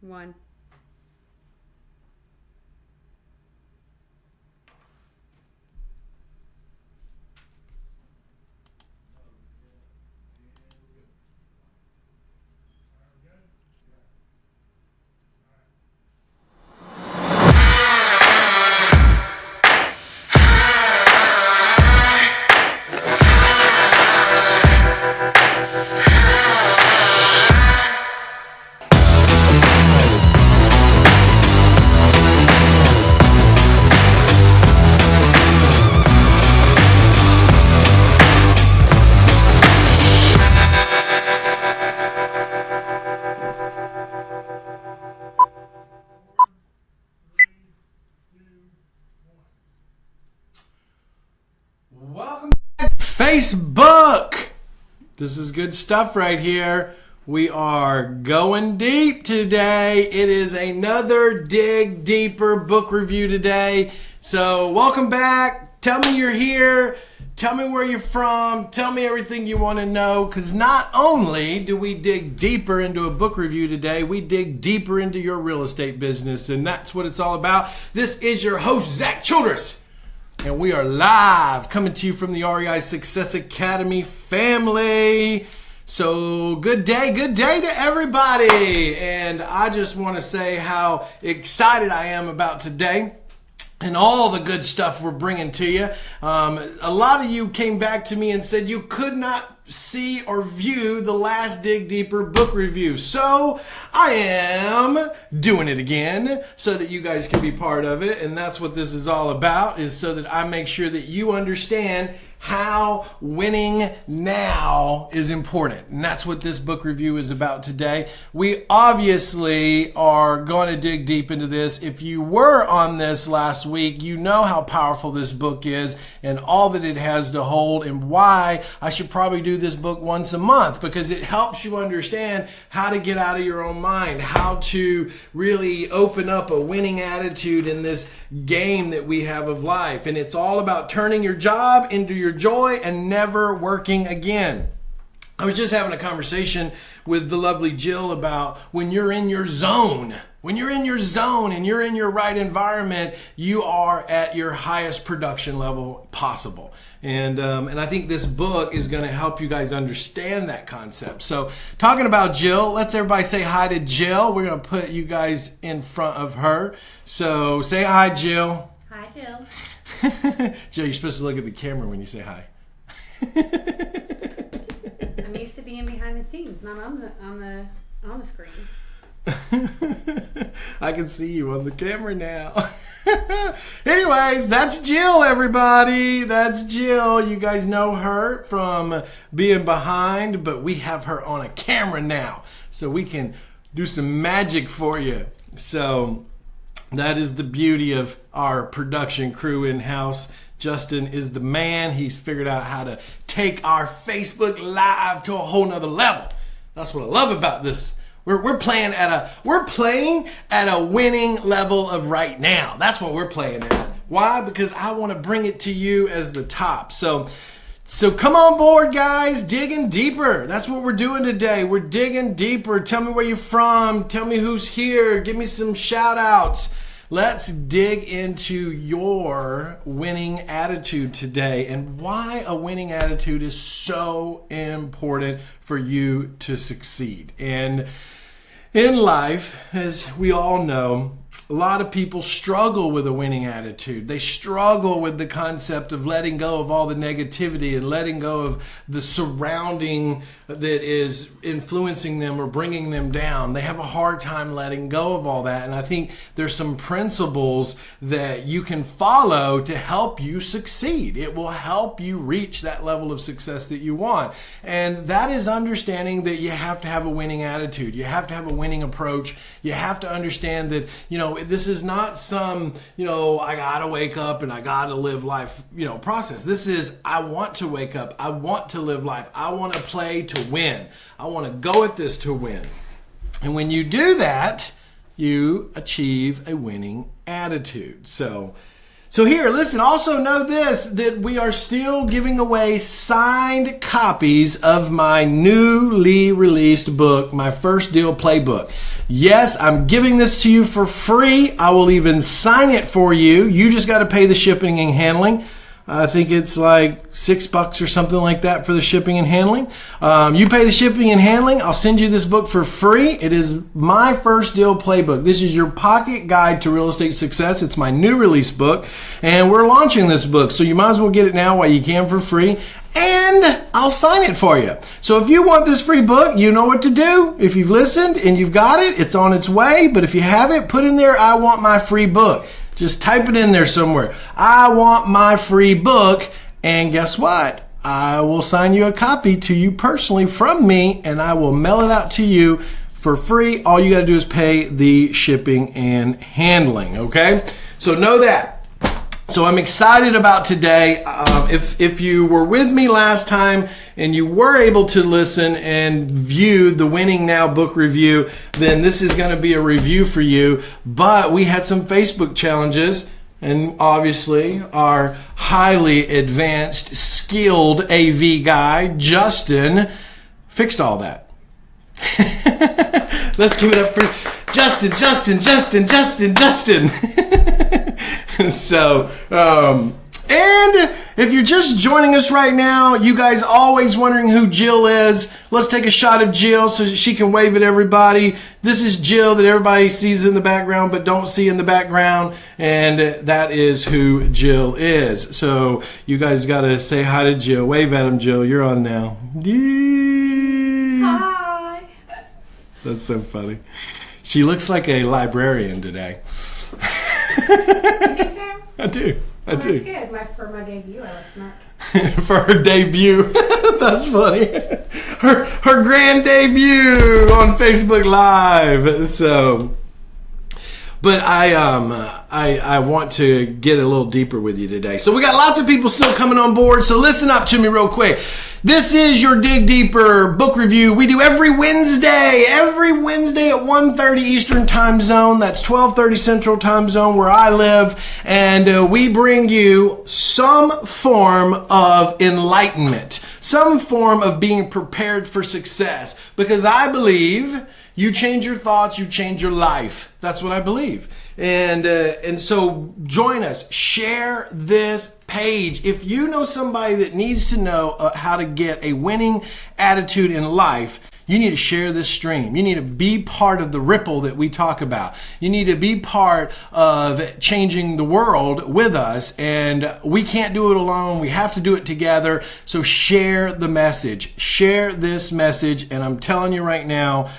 One. Welcome back, Facebook. This is good stuff right here. We are going deep today. It is another Dig Deeper book review today. So welcome back. Tell me you're here. Tell me where you're from. Tell me everything you want to know, because not only do we dig deeper into a book review today, we dig deeper into your real estate business, and that's what it's all about. This is your host, Zack Childress. And we are live, coming to you from the REI Success Academy family. So good day to everybody. And I just want to say how excited I am about today and all the good stuff we're bringing to you. A lot of you came back to me and said you could not see or view the last Dig Deeper book review. So I am doing it again so that you guys can be part of it. And that's what this is all about, is so that I make sure that you understand how winning now is important. And that's what this book review is about today. We obviously are going to dig deep into this. If you were on this last week, you know how powerful this book is and all that it has to hold, and why I should probably do this book once a month, because it helps you understand how to get out of your own mind, how to really open up a winning attitude in this game that we have of life. And it's all about turning your job into your joy and never working again. I was just having a conversation with the lovely Jill about when you're in your zone. When you're in your zone and you're in your right environment, you are at your highest production level possible. And I think this book is going to help you guys understand that concept. So talking about Jill, let's everybody say hi to Jill. We're going to put you guys in front of her. So say hi, Jill. Hi, Jill. Jill, you're supposed to look at the camera when you say hi. I'm used to being behind the scenes, not on the screen. I can see you on the camera now. Anyways, that's Jill, everybody. That's Jill. You guys know her from being behind, but we have her on a camera now, so we can do some magic for you. So that is the beauty of our production crew in-house. Justin is the man. He's figured out how to take our Facebook Live to a whole nother level. That's what I love about this. We're playing at a winning level of right now. That's what we're playing at. Why? Because I want to bring it to you as the top. So come on board, guys. Digging deeper. That's what we're doing today. We're digging deeper. Tell me where you're from. Tell me who's here. Give me some shout outs. Let's dig into your winning attitude today and why a winning attitude is so important for you to succeed. And in life, as we all know, a lot of people struggle with a winning attitude. They struggle with the concept of letting go of all the negativity and letting go of the surrounding that is influencing them or bringing them down. They have a hard time letting go of all that. And I think there's some principles that you can follow to help you succeed. It will help you reach that level of success that you want. And that is understanding that you have to have a winning attitude. You have to have a winning approach. You have to understand that, this is not some, I gotta wake up and I gotta live life, process. This is, I want to wake up. I want to live life. I want to play to win. I want to go at this to win. And when you do that, you achieve a winning attitude. So here, listen, also know this, that we are still giving away signed copies of my newly released book, my First Deal Playbook. Yes, I'm giving this to you for free. I will even sign it for you. You just got to pay the shipping and handling. I think it's like $6 or something like that for the shipping and handling. You pay the shipping and handling. I'll send you this book for free. It is my first deal playbook. This is your pocket guide to real estate success. It's my new release book, and we're launching this book. So you might as well get it now while you can for free. And I'll sign it for you. So if you want this free book, you know what to do. If you've listened and you've got it, it's on its way. But if you haven't, put in there, I want my free book. Just type it in there somewhere. I want my free book. And guess what? I will sign you a copy to you personally from me, and I will mail it out to you for free. All you got to do is pay the shipping and handling. Okay? So know that. So I'm excited about today. If you were with me last time and you were able to listen and view the Winning Now book review, then this is going to be a review for you. But we had some Facebook challenges, and obviously our highly advanced, skilled AV guy, Justin, fixed all that. Let's give it up for Justin. So, and if you're just joining us right now, you guys always wondering who Jill is. Let's take a shot of Jill so she can wave at everybody. This is Jill that everybody sees in the background but don't see in the background, and that is who Jill is. So you guys got to say hi to Jill. Wave at him, Jill. You're on now. Hi. That's so funny. She looks like a librarian today. You think so? I do. That's good. For my debut, I look smart. For her debut. That's funny. Her grand debut on Facebook Live. So, but I want to get a little deeper with you today. So we got lots of people still coming on board. So listen up to me real quick. This is your Dig Deeper book review. We do every Wednesday at 1:30 Eastern Time Zone. That's 12:30 Central Time Zone where I live. And we bring you some form of enlightenment, some form of being prepared for success. Because I believe you change your thoughts, you change your life. That's what I believe. And so join us. Share this page. If you know somebody that needs to know how to get a winning attitude in life, you need to share this stream. You need to be part of the ripple that we talk about. You need to be part of changing the world with us. And we can't do it alone. We have to do it together. So share the message. Share this message. And I'm telling you right now,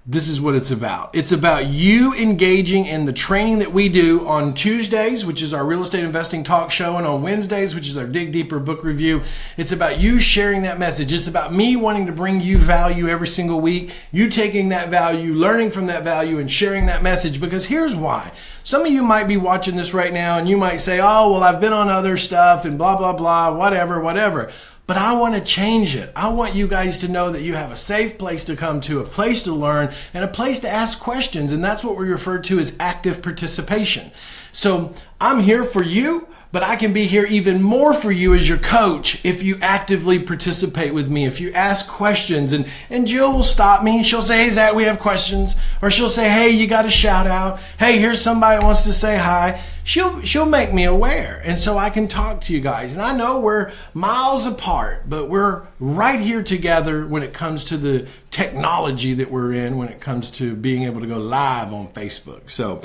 this is what it's about. It's about you engaging in the training that we do on Tuesdays, which is our real estate investing talk show, and on Wednesdays, which is our Dig Deeper book review. It's about you sharing that message. It's about me wanting to bring you value every single week, you taking that value, learning from that value, and sharing that message. Because here's why. Some of you might be watching this right now, and you might say, oh, well, I've been on other stuff, and blah, blah, blah, whatever. But I want to change it. I want you guys to know that you have a safe place to come to, a place to learn, and a place to ask questions. And that's what we refer to as active participation. So I'm here for you, but I can be here even more for you as your coach if you actively participate with me, if you ask questions. And Jill will stop me. She'll say, hey, Zach, we have questions. Or she'll say, hey, you got a shout out. Hey, here's somebody that wants to say hi. She'll make me aware, and so I can talk to you guys. And I know we're miles apart, but we're right here together when it comes to the technology that we're in, when it comes to being able to go live on Facebook. So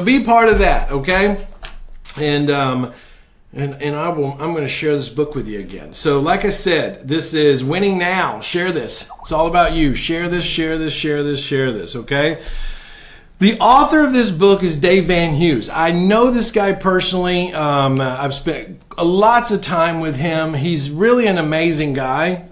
be part of that, okay? And I'm going to share this book with you again. So like I said, this is Winning Now. Share this. It's all about you. Share this, okay? The author of this book is Dave Vanhoose. I know this guy personally. I've spent lots of time with him. He's really an amazing guy.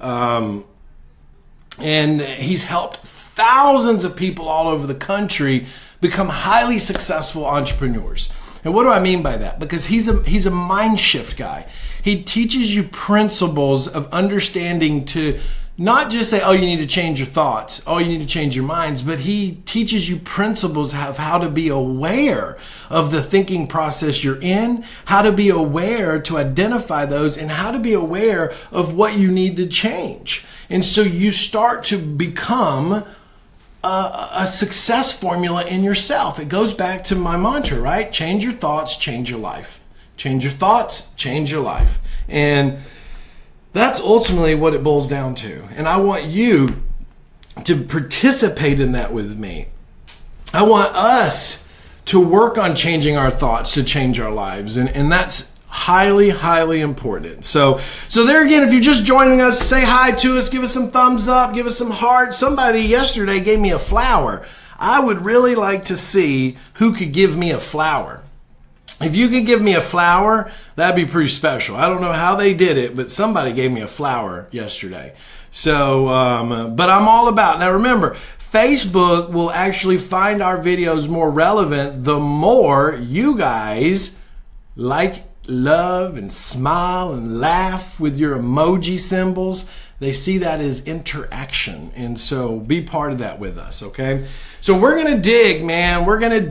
And he's helped thousands of people all over the country become highly successful entrepreneurs. And what do I mean by that? Because he's a mind shift guy. He teaches you principles of understanding to not just say, oh, you need to change your thoughts, oh, you need to change your minds, but he teaches you principles of how to be aware of the thinking process you're in, how to be aware to identify those, and how to be aware of what you need to change. And so you start to become a success formula in yourself. It goes back to my mantra, right? Change your thoughts, change your life. Change your thoughts, change your life. And that's ultimately what it boils down to. And I want you to participate in that with me. I want us to work on changing our thoughts to change our lives. And that's highly, highly important. So there again, if you're just joining us, say hi to us, give us some thumbs up, give us some hearts. Somebody yesterday gave me a flower. I would really like to see who could give me a flower. If you could give me a flower, that'd be pretty special. I don't know how they did it, but somebody gave me a flower yesterday. So, but I'm all about. Now remember, Facebook will actually find our videos more relevant the more you guys like, love, and smile and laugh with your emoji symbols. They see that as interaction. And so be part of that with us, okay? So we're going to dig, man. We're going to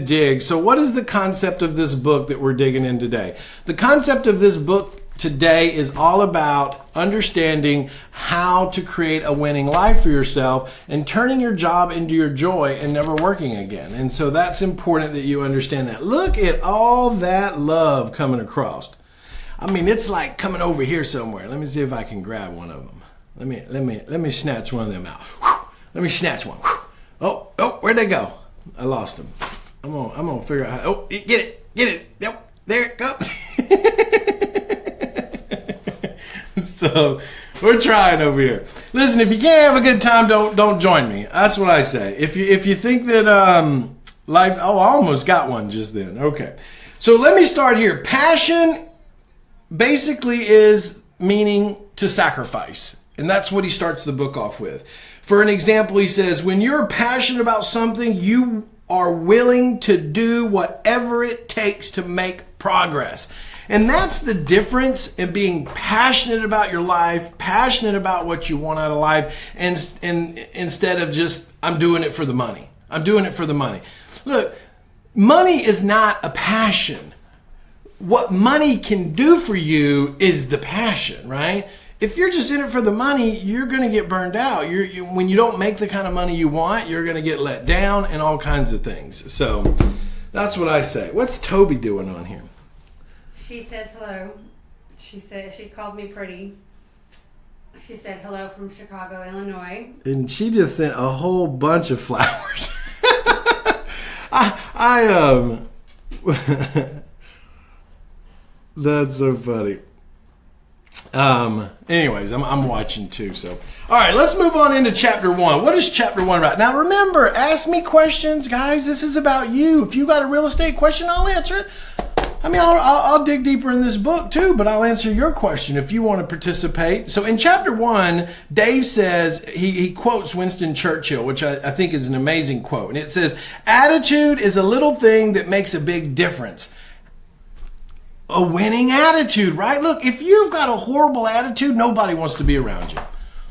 dig. So what is the concept of this book that we're digging in today? The concept of this book today is all about understanding how to create a winning life for yourself and turning your job into your joy and never working again. And so that's important that you understand that. Look at all that love coming across. I mean, it's like coming over here somewhere. Let me see if I can grab one of them. Let me snatch one of them out. Whew. Let me snatch one. Whew. Oh, where'd they go? I lost them. I'm gonna figure out how. Oh, get it. Yep, there it comes. So we're trying over here. Listen, if you can't have a good time, don't join me. That's what I say. If you think that life, I almost got one just then. Okay, so let me start here. Passion basically is meaning to sacrifice, and that's what he starts the book off with. For an example, he says, when you're passionate about something, you are willing to do whatever it takes to make progress. And that's the difference in being passionate about your life, passionate about what you want out of life, and instead of just, I'm doing it for the money. I'm doing it for the money. Look, money is not a passion. What money can do for you is the passion, right? If you're just in it for the money, you're going to get burned out. When you don't make the kind of money you want, you're going to get let down and all kinds of things. So that's what I say. What's Toby doing on here? She says hello. She called me pretty. She said hello from Chicago, Illinois. And she just sent a whole bunch of flowers. That's so funny. Anyways, I'm watching too. So, all right, let's move on into chapter 1. What is chapter 1 about? Now, remember, ask me questions, guys. This is about you. If you got a real estate question, I'll answer it. I mean, I'll dig deeper in this book too, but I'll answer your question if you want to participate. So in chapter 1, Dave says, he quotes Winston Churchill, which I think is an amazing quote. And it says, attitude is a little thing that makes a big difference. A winning attitude, right? Look, if you've got a horrible attitude, nobody wants to be around you.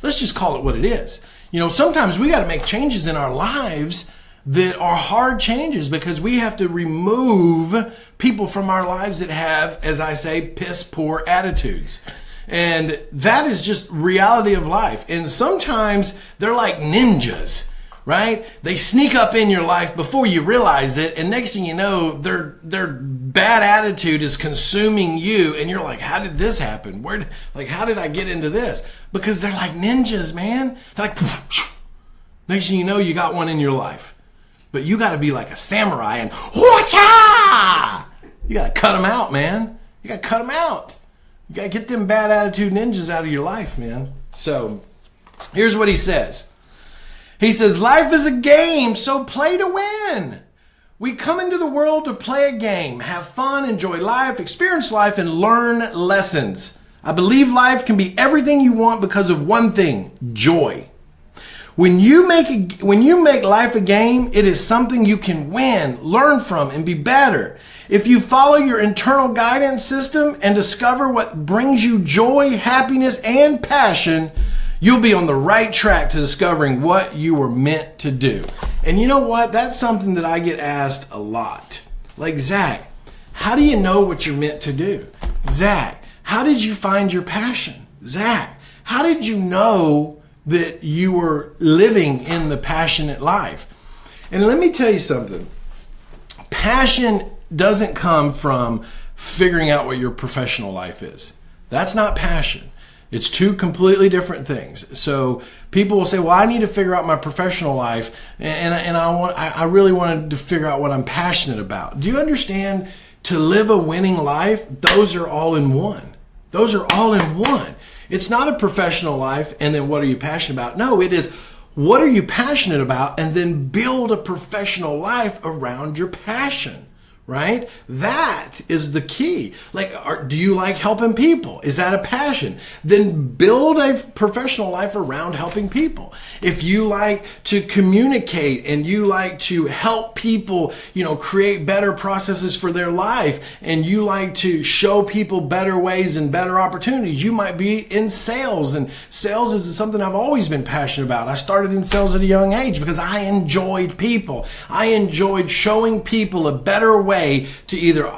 Let's just call it what it is. You know, sometimes we got to make changes in our lives that are hard changes because we have to remove people from our lives that have, as I say, piss poor attitudes. And that is just reality of life. And sometimes they're like ninjas, right? They sneak up in your life before you realize it. And next thing you know, their bad attitude is consuming you. And you're like, how did this happen? How did I get into this? Because they're like ninjas, man. They're like, next thing you know, you got one in your life. But you got to be like a samurai and whatcha! You got to cut them out, man. You got to cut them out. You got to get them bad attitude ninjas out of your life, man. So here's what he says. He says, life is a game, so play to win. We come into the world to play a game, have fun, enjoy life, experience life, and learn lessons. I believe life can be everything you want because of one thing, joy. When you make life a game, it is something you can win, learn from, and be better. If you follow your internal guidance system and discover what brings you joy, happiness, and passion, you'll be on the right track to discovering what you were meant to do. And you know what? That's something that I get asked a lot. Like, Zach, how do you know what you're meant to do? Zach, how did you find your passion? Zach, how did you know that you were living in the passionate life. And let me tell you something. Passion doesn't come from figuring out what your professional life is. That's not passion. It's two completely different things. So people will say, well, I need to figure out my professional life, and I really wanted to figure out what I'm passionate about. Do you understand? To live a winning life, those are all in one. Those are all in one. It's not a professional life and then what are you passionate about? No, it is what are you passionate about and then build a professional life around your passion. Right? That is the key. Like, do you like helping people? Is that a passion? Then build a professional life around helping people. If you like to communicate and you like to help people, create better processes for their life, and you like to show people better ways and better opportunities, you might be in sales. And sales is something I've always been passionate about. I started in sales at a young age because I enjoyed people. I enjoyed showing people a better way to either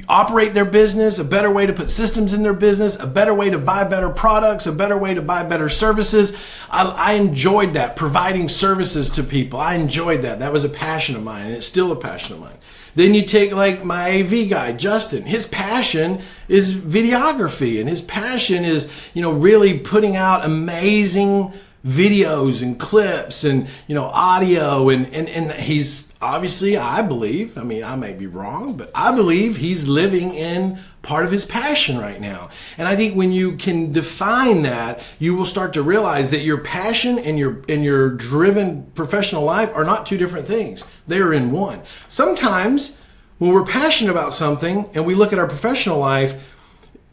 operate their business, a better way to put systems in their business, a better way to buy better products, a better way to buy better services. I enjoyed that, providing services to people. I enjoyed that. That was a passion of mine, and it's still a passion of mine. Then you take like my AV guy, Justin. His passion is videography, and his passion is, really putting out amazing videos and clips and audio and he's obviously, I believe, I may be wrong, but I believe he's living in part of his passion right now. And I think when you can define that, you will start to realize that your passion and your driven professional life are not two different things. They're in one. Sometimes when we're passionate about something and we look at our professional life,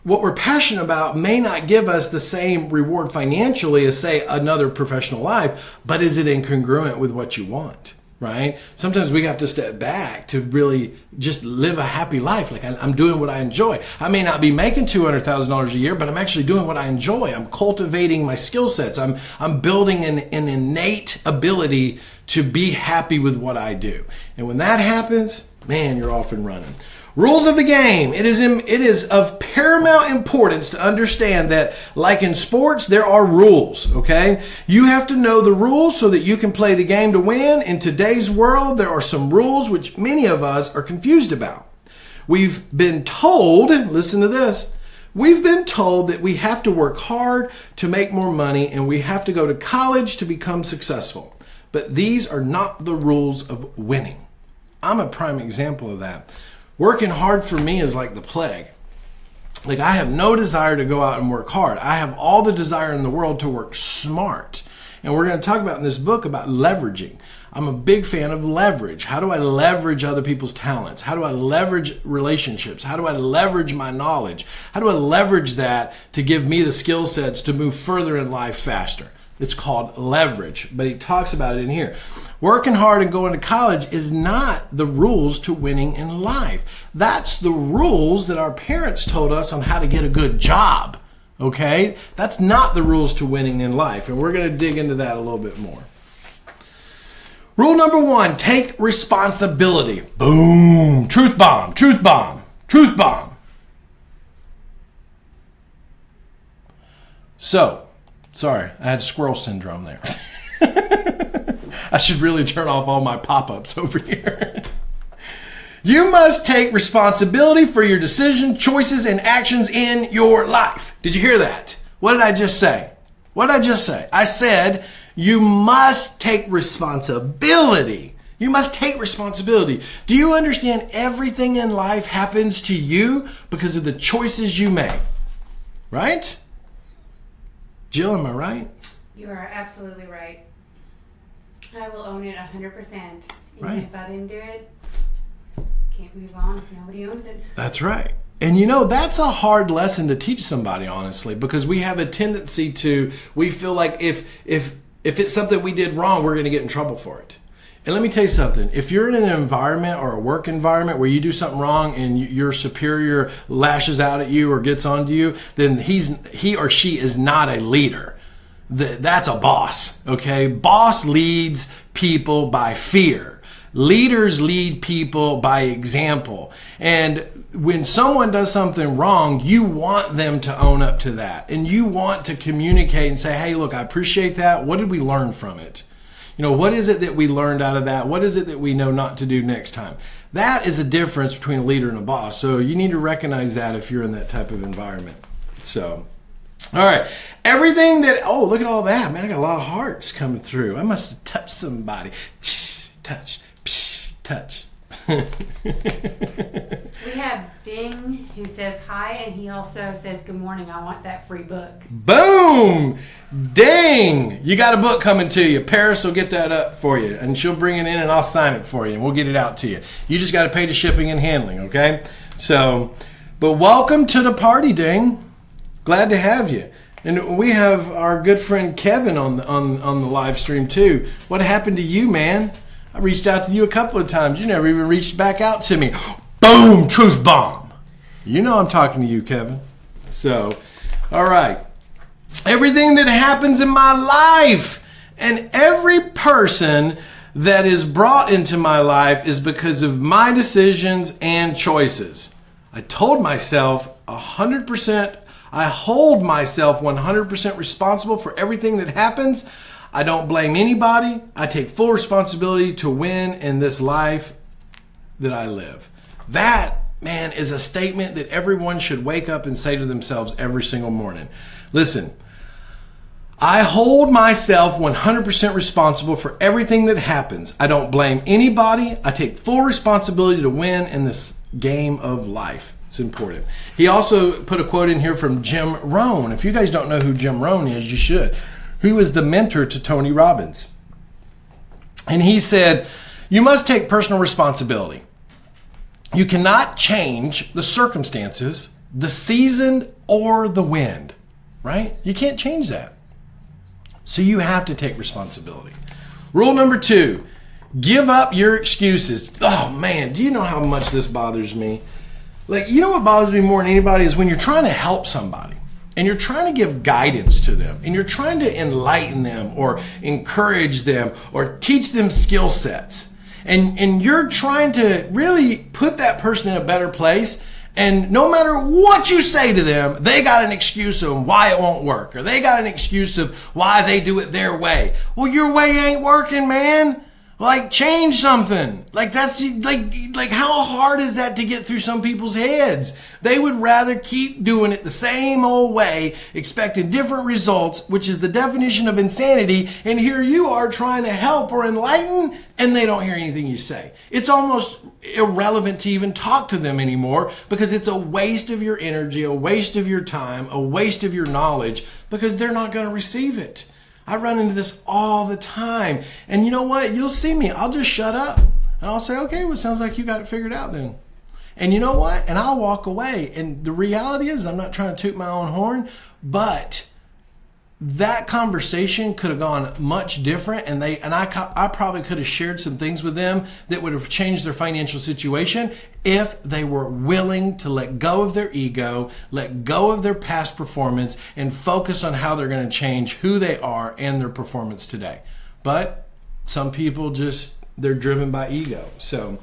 what we're passionate about may not give us the same reward financially as, say, another professional life, but is it incongruent with what you want, right? Sometimes we have to step back to really just live a happy life. Like, I'm doing what I enjoy. I may not be making $200,000 a year, but I'm actually doing what I enjoy. I'm cultivating my skill sets. I'm building an innate ability to be happy with what I do. And when that happens, man, you're off and running. Rules of the game. It is of paramount importance to understand that, like in sports, there are rules, okay? You have to know the rules so that you can play the game to win. In today's world, there are some rules which many of us are confused about. We've been told, listen to this, we've been told that we have to work hard to make more money and we have to go to college to become successful. But these are not the rules of winning. I'm a prime example of that. Working hard for me is like the plague. Like, I have no desire to go out and work hard. I have all the desire in the world to work smart. And we're going to talk about in this book about leveraging. I'm a big fan of leverage. How do I leverage other people's talents? How do I leverage relationships? How do I leverage my knowledge? How do I leverage that to give me the skill sets to move further in life faster? It's called leverage, but he talks about it in here. Working hard and going to college is not the rules to winning in life. That's the rules that our parents told us on how to get a good job, okay? That's not the rules to winning in life, and we're going to dig into that a little bit more. Rule number 1, take responsibility. Boom. Truth bomb, truth bomb, truth bomb. So, sorry, I had squirrel syndrome there. I should really turn off all my pop-ups over here. You must take responsibility for your decisions, choices, and actions in your life. Did you hear that? What did I just say? What did I just say? I said you must take responsibility. You must take responsibility. Do you understand everything in life happens to you because of the choices you make? Right? Jill, am I right? You are absolutely right. I will own it 100%. And right. If I didn't do it, can't move on if nobody owns it. That's right. And that's a hard lesson to teach somebody, honestly, because we have a tendency we feel like if it's something we did wrong, we're going to get in trouble for it. And let me tell you something. If you're in an environment or a work environment where you do something wrong and your superior lashes out at you or gets onto you, then he or she is not a leader. That's a boss, okay? Boss leads people by fear. Leaders lead people by example. And when someone does something wrong, you want them to own up to that. And you want to communicate and say, hey, look, I appreciate that. What did we learn from it? You know, what is it that we learned out of that? What is it that we know not to do next time? That is a difference between a leader and a boss. So you need to recognize that if you're in that type of environment. So, all right. Everything that, oh, look at all that. Man, I got a lot of hearts coming through. I must have touched somebody. Touch. Touch. We have Ding who says hi, and he also says good morning. I want that free book. Boom! Ding! You got a book coming to you. Paris will get that up for you, and she'll bring it in, and I'll sign it for you, and we'll get it out to you. You just got to pay the shipping and handling, okay? So, but welcome to the party, Ding. Glad to have you. And we have our good friend Kevin on the live stream too. What happened to you, man? I reached out to you a couple of times. You never even reached back out to me. Boom! Truth bomb. You know I'm talking to you, Kevin. So, all right. Everything that happens in my life and every person that is brought into my life is because of my decisions and choices. I told myself 100%, I hold myself 100% responsible for everything that happens. I don't blame anybody. I take full responsibility to win in this life that I live. That, man, is a statement that everyone should wake up and say to themselves every single morning. Listen, I hold myself 100% responsible for everything that happens. I don't blame anybody. I take full responsibility to win in this game of life. It's important. He also put a quote in here from Jim Rohn. If you guys don't know who Jim Rohn is, you should. He was the mentor to Tony Robbins. And he said, you must take personal responsibility. You cannot change the circumstances, the season, or the wind, right? You can't change that. So you have to take responsibility. Rule number 2, give up your excuses. Oh man, do you know how much this bothers me? Like, you know what bothers me more than anybody is when you're trying to help somebody. And you're trying to give guidance to them, and you're trying to enlighten them or encourage them or teach them skill sets. And you're trying to really put that person in a better place. And no matter what you say to them, they got an excuse of why it won't work, or they got an excuse of why they do it their way. Well, your way ain't working, man. Like, change something. Like, that's like how hard is that to get through some people's heads? They would rather keep doing it the same old way, expecting different results, which is the definition of insanity. And here you are trying to help or enlighten, and they don't hear anything you say. It's almost irrelevant to even talk to them anymore because it's a waste of your energy, a waste of your time, a waste of your knowledge because they're not going to receive it. I run into this all the time. And you know what? You'll see me. I'll just shut up. And I'll say, okay, well, it sounds like you got it figured out then. And you know what? And I'll walk away. And the reality is I'm not trying to toot my own horn, but that conversation could have gone much different, and I probably could have shared some things with them that would have changed their financial situation if they were willing to let go of their ego, let go of their past performance, and focus on how they're going to change who they are and their performance today. But some people they're driven by ego. So,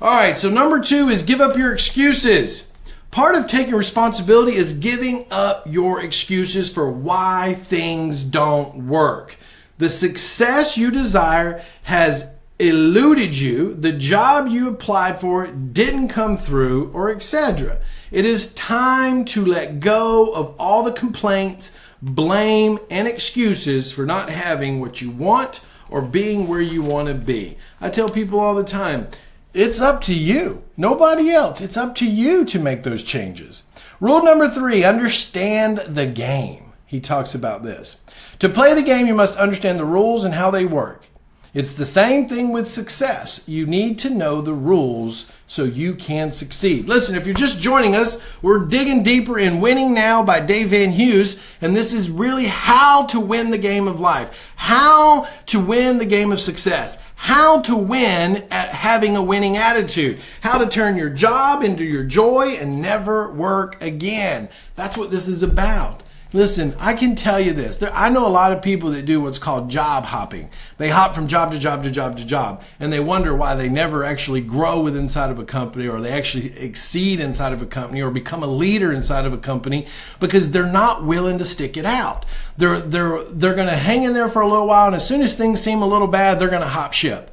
all right, so number 2 is give up your excuses. Part of taking responsibility is giving up your excuses for why things don't work. The success you desire has eluded you, the job you applied for didn't come through, or etc. It is time to let go of all the complaints, blame, and excuses for not having what you want or being where you want to be. I tell people all the time, it's up to you. Nobody else. It's up to you to make those changes. Rule number 3, understand the game. He talks about this. To play the game, you must understand the rules and how they work. It's the same thing with success. You need to know the rules so you can succeed. Listen, if you're just joining us, we're digging deeper in Winning Now by Dave Vanhoose, and this is really how to win the game of life, how to win the game of success, how to win at having a winning attitude, how to turn your job into your joy and never work again. That's what this is about. Listen, I can tell you this. I know a lot of people that do what's called job hopping. They hop from job to job to job to job, and they wonder why they never actually grow with inside of a company, or they actually exceed inside of a company, or become a leader inside of a company, because they're not willing to stick it out. They're going to hang in there for a little while, and as soon as things seem a little bad, they're going to hop ship.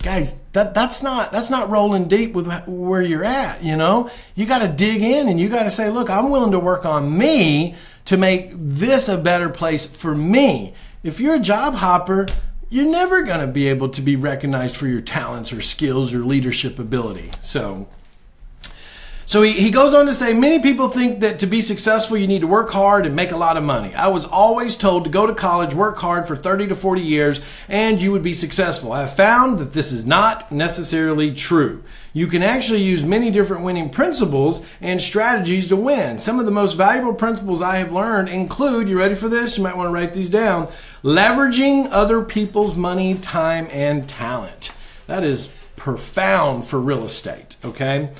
Guys, that's not rolling deep with where you're at. You know, you got to dig in, and you got to say, look, I'm willing to work on me to make this a better place for me. If you're a job hopper, you're never going to be able to be recognized for your talents or skills or leadership ability. So he goes on to say, many people think that to be successful, you need to work hard and make a lot of money. I was always told to go to college, work hard for 30 to 40 years, and you would be successful. I have found that this is not necessarily true. You can actually use many different winning principles and strategies to win. Some of the most valuable principles I have learned include, you ready for this? You might want to write these down. Leveraging other people's money, time, and talent. That is profound for real estate, okay?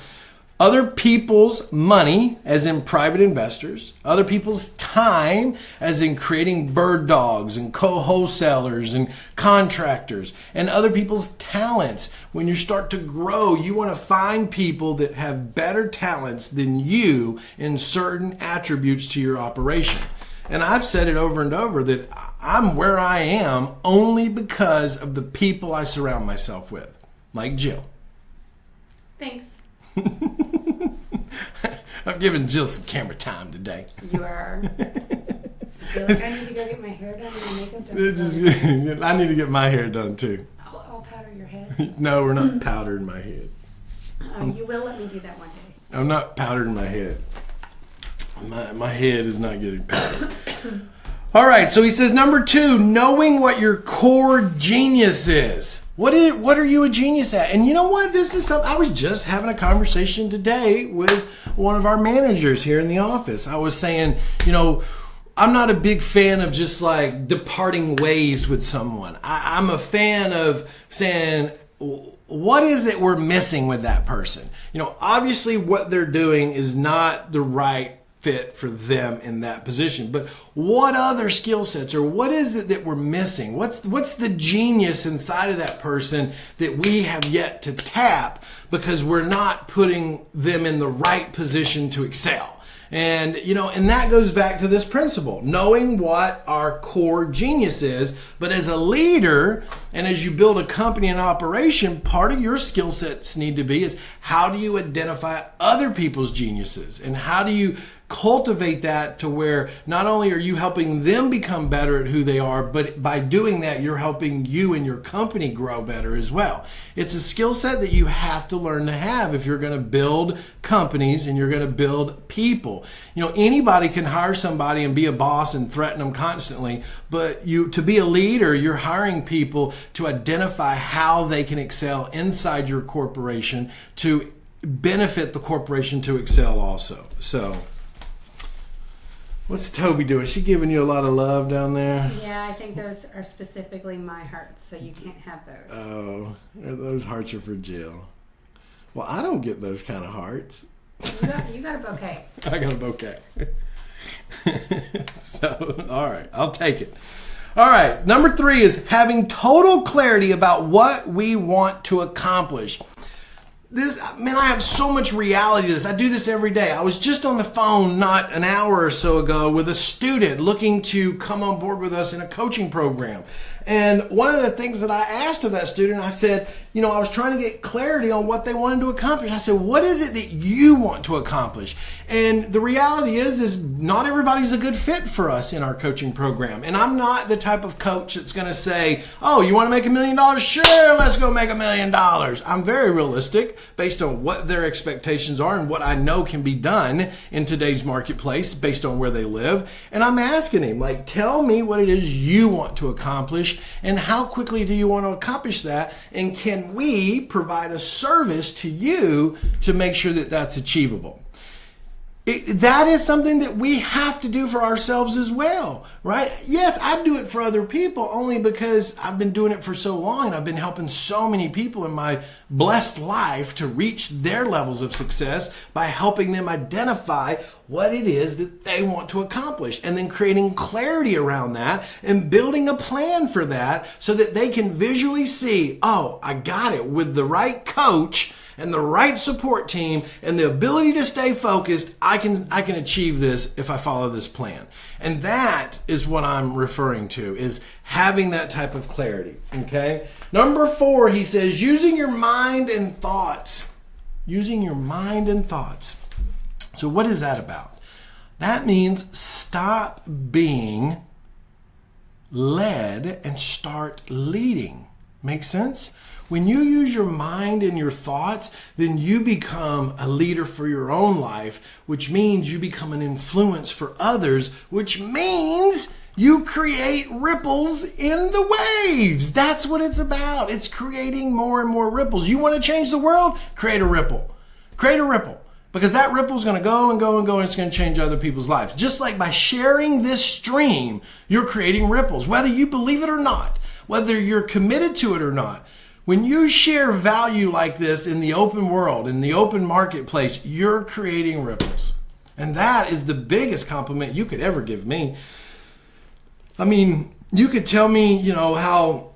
Other people's money, as in private investors, other people's time, as in creating bird dogs and co-wholesalers and contractors, and other people's talents. When you start to grow, you want to find people that have better talents than you in certain attributes to your operation. And I've said it over and over that I'm where I am only because of the people I surround myself with, like Jill. Thanks. I'm giving Jill some camera time today. You are. I feel like I need to go get my hair done and my makeup done. I need to get my hair done too. I'll powder your head. No, we're not powdering my head. You will let me do that one day. I'm not powdering my head. My head is not getting powdered. All right, so he says, number 2, knowing what your core genius is. What are you a genius at? And you know what? This is something, I was just having a conversation today with one of our managers here in the office. I was saying, you know, I'm not a big fan of just like departing ways with someone. I'm a fan of saying, what is it we're missing with that person? You know, obviously what they're doing is not the right fit for them in that position, but what other skill sets, or what is it that we're missing? What's the genius inside of that person that we have yet to tap because we're not putting them in the right position to excel? And, you know, and that goes back to this principle, knowing what our core genius is. But as a leader, and as you build a company and operation, part of your skill sets need to be is how do you identify other people's geniuses? And how do you cultivate that to where not only are you helping them become better at who they are, but by doing that, you're helping you and your company grow better as well. It's a skill set that you have to learn to have if you're going to build companies and you're going to build people. You know, anybody can hire somebody and be a boss and threaten them constantly, but to be a leader, you're hiring people to identify how they can excel inside your corporation to benefit the corporation to excel also. So, what's Toby doing? Is she giving you a lot of love down there? Yeah, I think those are specifically my hearts, so you can't have those. Oh, those hearts are for Jill. Well, I don't get those kind of hearts. You got a bouquet. I got a bouquet. So, all right, I'll take it. All right, number 3 is having total clarity about what we want to accomplish. This, man, I have so much reality to this. I do this every day. I was just on the phone not an hour or so ago with a student looking to come on board with us in a coaching program. And one of the things that I asked of that student, I said, you know, I was trying to get clarity on what they wanted to accomplish. I said, what is it that you want to accomplish? And the reality is not everybody's a good fit for us in our coaching program. And I'm not the type of coach that's going to say, oh, you want to make $1 million? Sure, let's go make $1 million. I'm very realistic based on what their expectations are and what I know can be done in today's marketplace based on where they live. And I'm asking him, like, tell me what it is you want to accomplish and how quickly do you want to accomplish that? And can we provide a service to you to make sure that that's achievable? that is something that we have to do for ourselves as well, right? Yes, I do it for other people only because I've been doing it for so long and I've been helping so many people in my blessed life to reach their levels of success by helping them identify what it is that they want to accomplish and then creating clarity around that and building a plan for that so that they can visually see, oh, I got it with the right coach and the right support team and the ability to stay focused, I can achieve this if I follow this plan. And that is what I'm referring to, is having that type of clarity, okay? Number 4, he says, using your mind and thoughts. Using your mind and thoughts. So what is that about? That means stop being led and start leading. Make sense? When you use your mind and your thoughts, then you become a leader for your own life, which means you become an influence for others, which means you create ripples in the waves. That's what it's about. It's creating more and more ripples. You want to change the world? Create a ripple. Create a ripple. Because that ripple is going to go and go and go, and it's going to change other people's lives. Just like by sharing this stream, you're creating ripples, whether you believe it or not, whether you're committed to it or not. When you share value like this in the open world, in the open marketplace, you're creating ripples. And that is the biggest compliment you could ever give me. I mean, you could tell me, how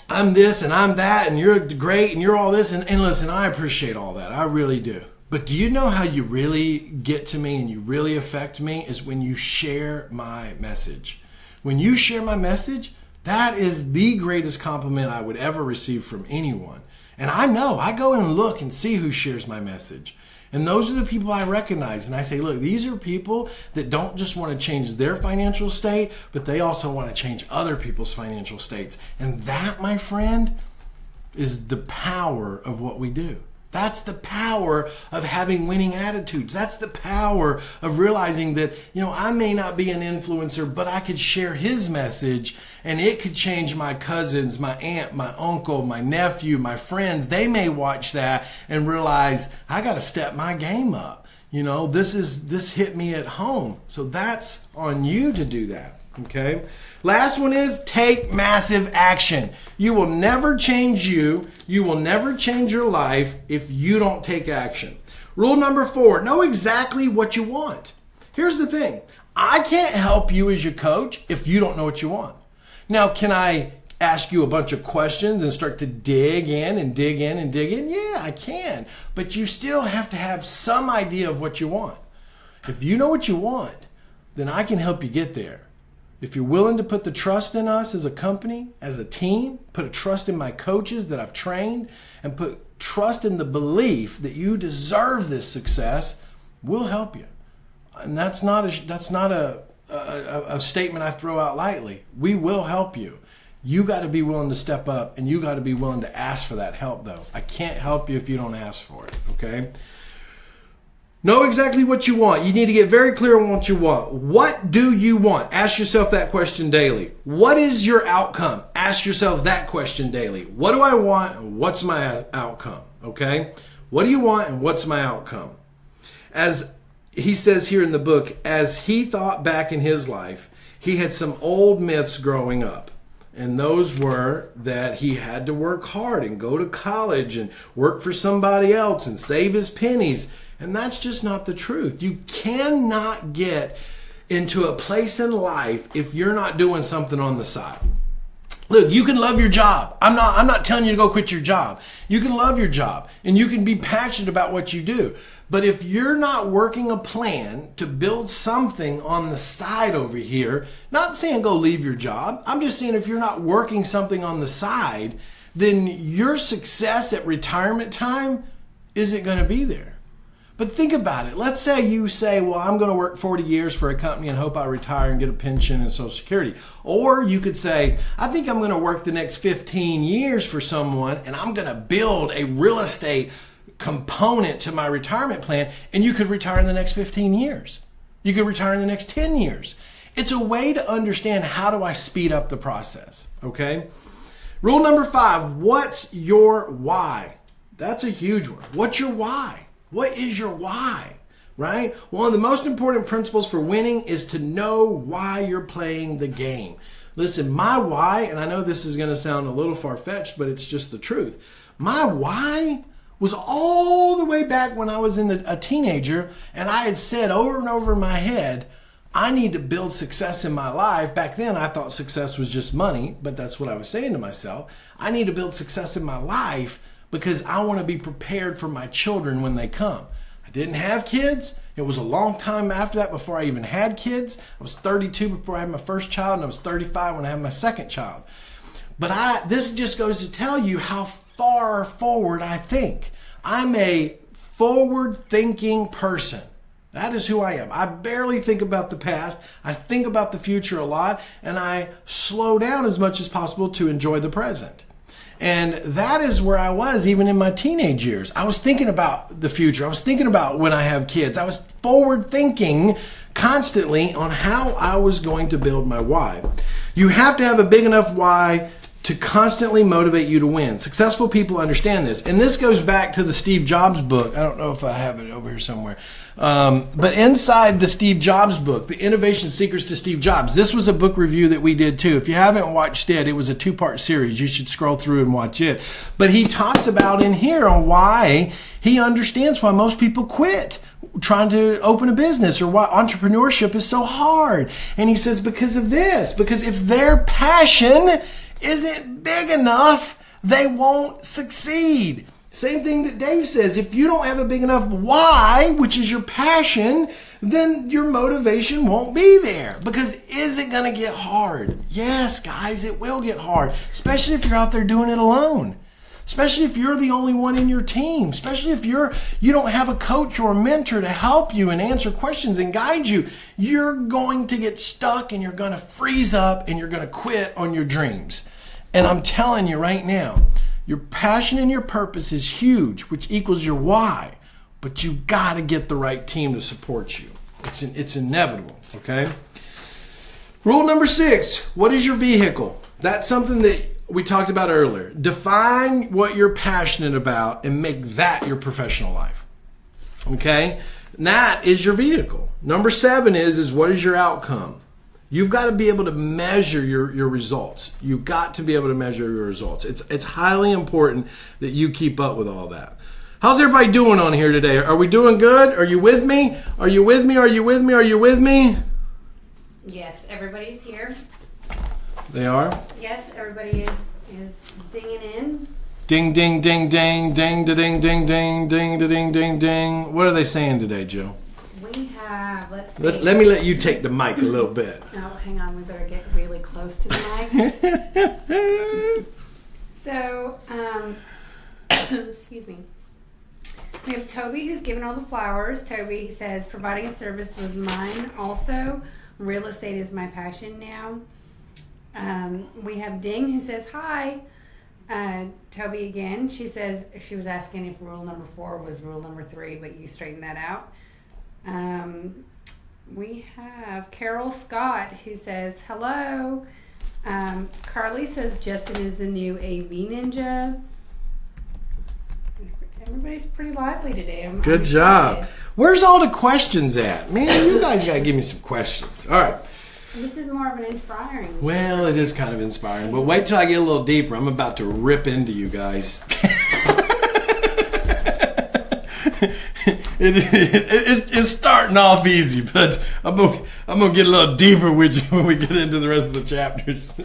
I'm this and I'm that and you're great and you're all this. And listen, I appreciate all that. I really do. But do you know how you really get to me and you really affect me is when you share my message. When you share my message, that is the greatest compliment I would ever receive from anyone. And I know, I go and look and see who shares my message. And those are the people I recognize. And I say, look, these are people that don't just want to change their financial state, but they also want to change other people's financial states. And that, my friend, is the power of what we do. That's the power of having winning attitudes. That's the power of realizing that, I may not be an influencer, but I could share his message and it could change my cousins, my aunt, my uncle, my nephew, my friends. They may watch that and realize I got to step my game up. This hit me at home. So that's on you to do that. Okay. Last one is take massive action. You will never change you. You will never change your life if you don't take action. Rule number 4, know exactly what you want. Here's the thing. I can't help you as your coach if you don't know what you want. Now, can I ask you a bunch of questions and start to dig in and dig in and dig in? Yeah, I can. But you still have to have some idea of what you want. If you know what you want, then I can help you get there. If you're willing to put the trust in us as a company, as a team, put a trust in my coaches that I've trained, and put trust in the belief that you deserve this success, we'll help you. And that's not a statement I throw out lightly. We will help you. You got to be willing to step up, and you got to be willing to ask for that help, though. I can't help you if you don't ask for it, okay? Know exactly what you want. You need to get very clear on what you want. What do you want? Ask yourself that question daily. What is your outcome? Ask yourself that question daily. What do I want and what's my outcome? Okay? What do you want and what's my outcome? As he says here in the book, as he thought back in his life, he had some old myths growing up. And those were that he had to work hard and go to college and work for somebody else and save his pennies. And that's just not the truth. You cannot get into a place in life if you're not doing something on the side. Look, you can love your job. I'm not telling you to go quit your job. You can love your job and you can be passionate about what you do. But if you're not working a plan to build something on the side over here, not saying go leave your job. I'm just saying if you're not working something on the side, then your success at retirement time isn't going to be there. But think about it. Let's say you say, well, I'm going to work 40 years for a company and hope I retire and get a pension and Social Security. Or you could say, I think I'm going to work the next 15 years for someone and I'm going to build a real estate component to my retirement plan, and you could retire in the next 15 years. You could retire in the next 10 years. It's a way to understand how do I speed up the process, okay? Rule number 5, what's your why? That's a huge one. What's your why? What is your why? right? One of the most important principles for winning is to know why you're playing the game. Listen, my why, and I know this is going to sound a little far-fetched, but it's just the truth. My why was all the way back when I was a teenager, and I had said over and over in my head, I need to build success in my life. Back then, I thought success was just money, but that's what I was saying to myself. I need to build success in my life because I want to be prepared for my children when they come. I didn't have kids. It was a long time after that before I even had kids. I was 32 before I had my first child, and I was 35 when I had my second child. But this just goes to tell you how far forward I think. I'm a forward-thinking person. That is who I am. I barely think about the past. I think about the future a lot, and I slow down as much as possible to enjoy the present. And that is where I was even in my teenage years. I was thinking about the future. I was thinking about when I have kids. I was forward thinking constantly on how I was going to build my why. You have to have a big enough why to constantly motivate you to win. Successful people understand this. And this goes back to the Steve Jobs book. I don't know if I have it over here somewhere. But inside the Steve Jobs book, The Innovation Secrets to Steve Jobs, this was a book review that we did too. If you haven't watched it, it was a 2-part series. You should scroll through and watch it. But he talks about in here on why he understands why most people quit trying to open a business or why entrepreneurship is so hard. And he says because of this, because if their passion isn't big enough, they won't succeed. Same thing that Dave says. If you don't have a big enough why, which is your passion, then your motivation won't be there. Because is it going to get hard? Yes, guys, it will get hard. Especially if you're out there doing it alone. Especially if you're the only one in your team. Especially if you don't have a coach or a mentor to help you and answer questions and guide you. You're going to get stuck and you're going to freeze up and you're going to quit on your dreams. And I'm telling you right now, your passion and your purpose is huge, which equals your why. But you got to get the right team to support you. It's inevitable, okay? Rule number 6, what is your vehicle? That's something that we talked about earlier. Define what you're passionate about and make that your professional life, okay? And that is your vehicle. Number 7 is what is your outcome? You've got to be able to measure your results. You've got to be able to measure your results. It's highly important that you keep up with all that. How's everybody doing on here today? Are we doing good? Are you with me? Are you with me? Are you with me? Are you with me? Yes, everybody's here. They are? Yes, everybody is dinging in. Ding, ding, ding, ding, ding, da, ding, ding, ding, ding, da, ding, ding, ding. What are they saying today, Joe? We have, let's see. Let me let you take the mic a little bit. Oh, hang on. We better get really close to the mic. So, excuse me. We have Toby who's given all the flowers. Toby says, providing a service was mine also. Real estate is my passion now. We have Ding who says, hi. Toby again. She says she was asking if rule number 4 was rule number 3, but you straightened that out. We have Carol Scott who says hello. Carly says Justin is the new AV ninja. Everybody's pretty lively today. Good job. Where's all the questions at? Man, you guys got to give me some questions. All right. This is more of an inspiring. Well, it is kind of inspiring, but wait till I get a little deeper. I'm about to rip into you guys. It's starting off easy, but I'm gonna get a little deeper with you when we get into the rest of the chapters.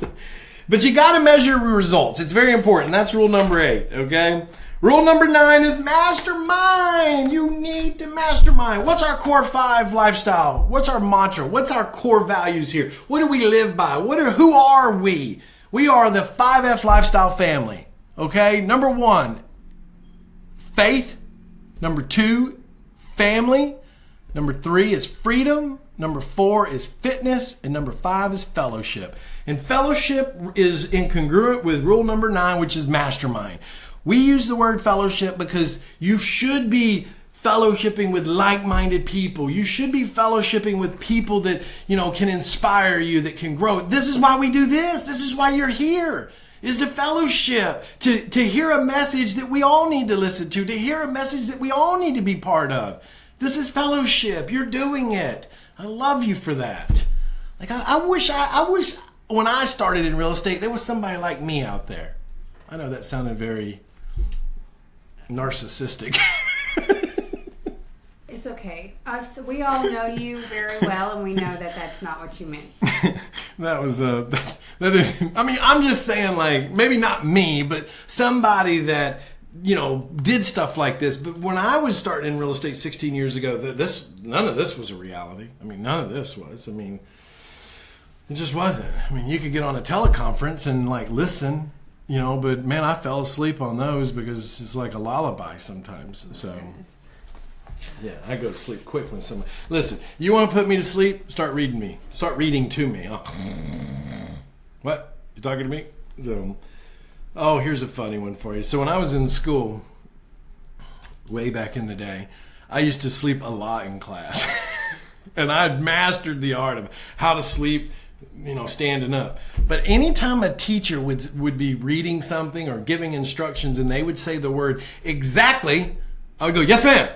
But you got to measure your results. It's very important. That's rule number 8. Okay. Rule number 9 is mastermind. You need to mastermind. What's our core 5 lifestyle? What's our mantra? What's our core values here? What do we live by? Who are we? We are the 5F lifestyle family. Okay. Number 1, faith. Number 2, family. Number 3 is freedom. Number 4 is fitness. And number 5 is fellowship. And fellowship is incongruent with rule number 9, which is mastermind. We use the word fellowship because you should be fellowshipping with like-minded people. You should be fellowshipping with people that, can inspire you, that can grow. This is why we do this. This is why you're here. Is to fellowship, to hear a message that we all need to listen to hear a message that we all need to be part of. This is fellowship. You're doing it. I love you for that. Like I wish when I started in real estate, there was somebody like me out there. I know that sounded very narcissistic. It's okay. We all know you very well, and we know that that's not what you meant. That was that is. I mean, I'm just saying, like, maybe not me, but somebody that did stuff like this. But when I was starting in real estate 16 years ago, none of this was a reality. I mean, none of this was. I mean, it just wasn't. I mean, you could get on a teleconference and like listen, but man, I fell asleep on those because it's like a lullaby sometimes. So. Yeah, I go to sleep quick when somebody... Listen, you want to put me to sleep? Start reading me. Start reading to me. What? You talking to me? So, here's a funny one for you. So when I was in school, way back in the day, I used to sleep a lot in class. And I'd mastered the art of how to sleep, standing up. But anytime a teacher would be reading something or giving instructions and they would say the word exactly, I would go, yes, ma'am.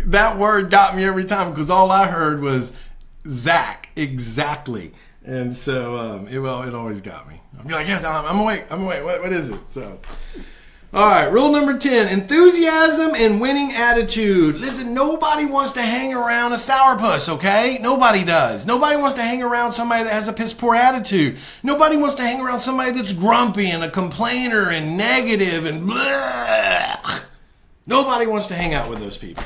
That word got me every time because all I heard was Zack, exactly. And so it always got me. I'd be like, yes, I'm awake. What is it? So, all right, rule number 10, enthusiasm and winning attitude. Listen, nobody wants to hang around a sourpuss, okay? Nobody does. Nobody wants to hang around somebody that has a piss poor attitude. Nobody wants to hang around somebody that's grumpy and a complainer and negative and blah. Nobody wants to hang out with those people.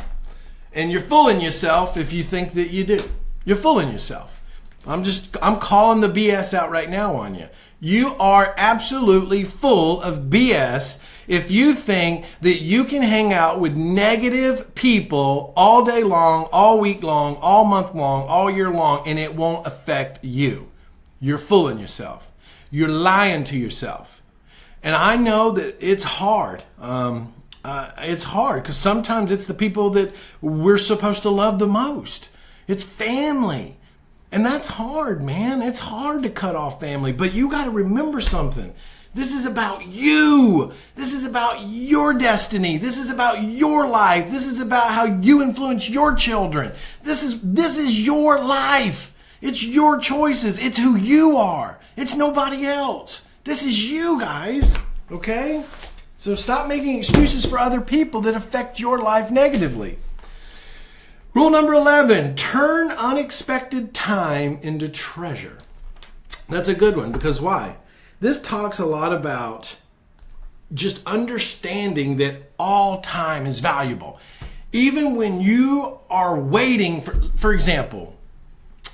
And you're fooling yourself if you think that you do. You're fooling yourself. I'm calling the BS out right now on you. You are absolutely full of BS if you think that you can hang out with negative people all day long, all week long, all month long, all year long, and it won't affect you. You're fooling yourself. You're lying to yourself. And I know that it's hard. It's hard because sometimes it's the people that we're supposed to love the most. It's family. And that's hard, man. It's hard to cut off family. But you got to remember something. This is about you. This is about your destiny. This is about your life. This is about how you influence your children. This is your life. It's your choices. It's who you are. It's nobody else. This is you, guys. Okay? So stop making excuses for other people that affect your life negatively. Rule number 11, turn unexpected time into treasure. That's a good one because why? This talks a lot about just understanding that all time is valuable. Even when you are waiting for example,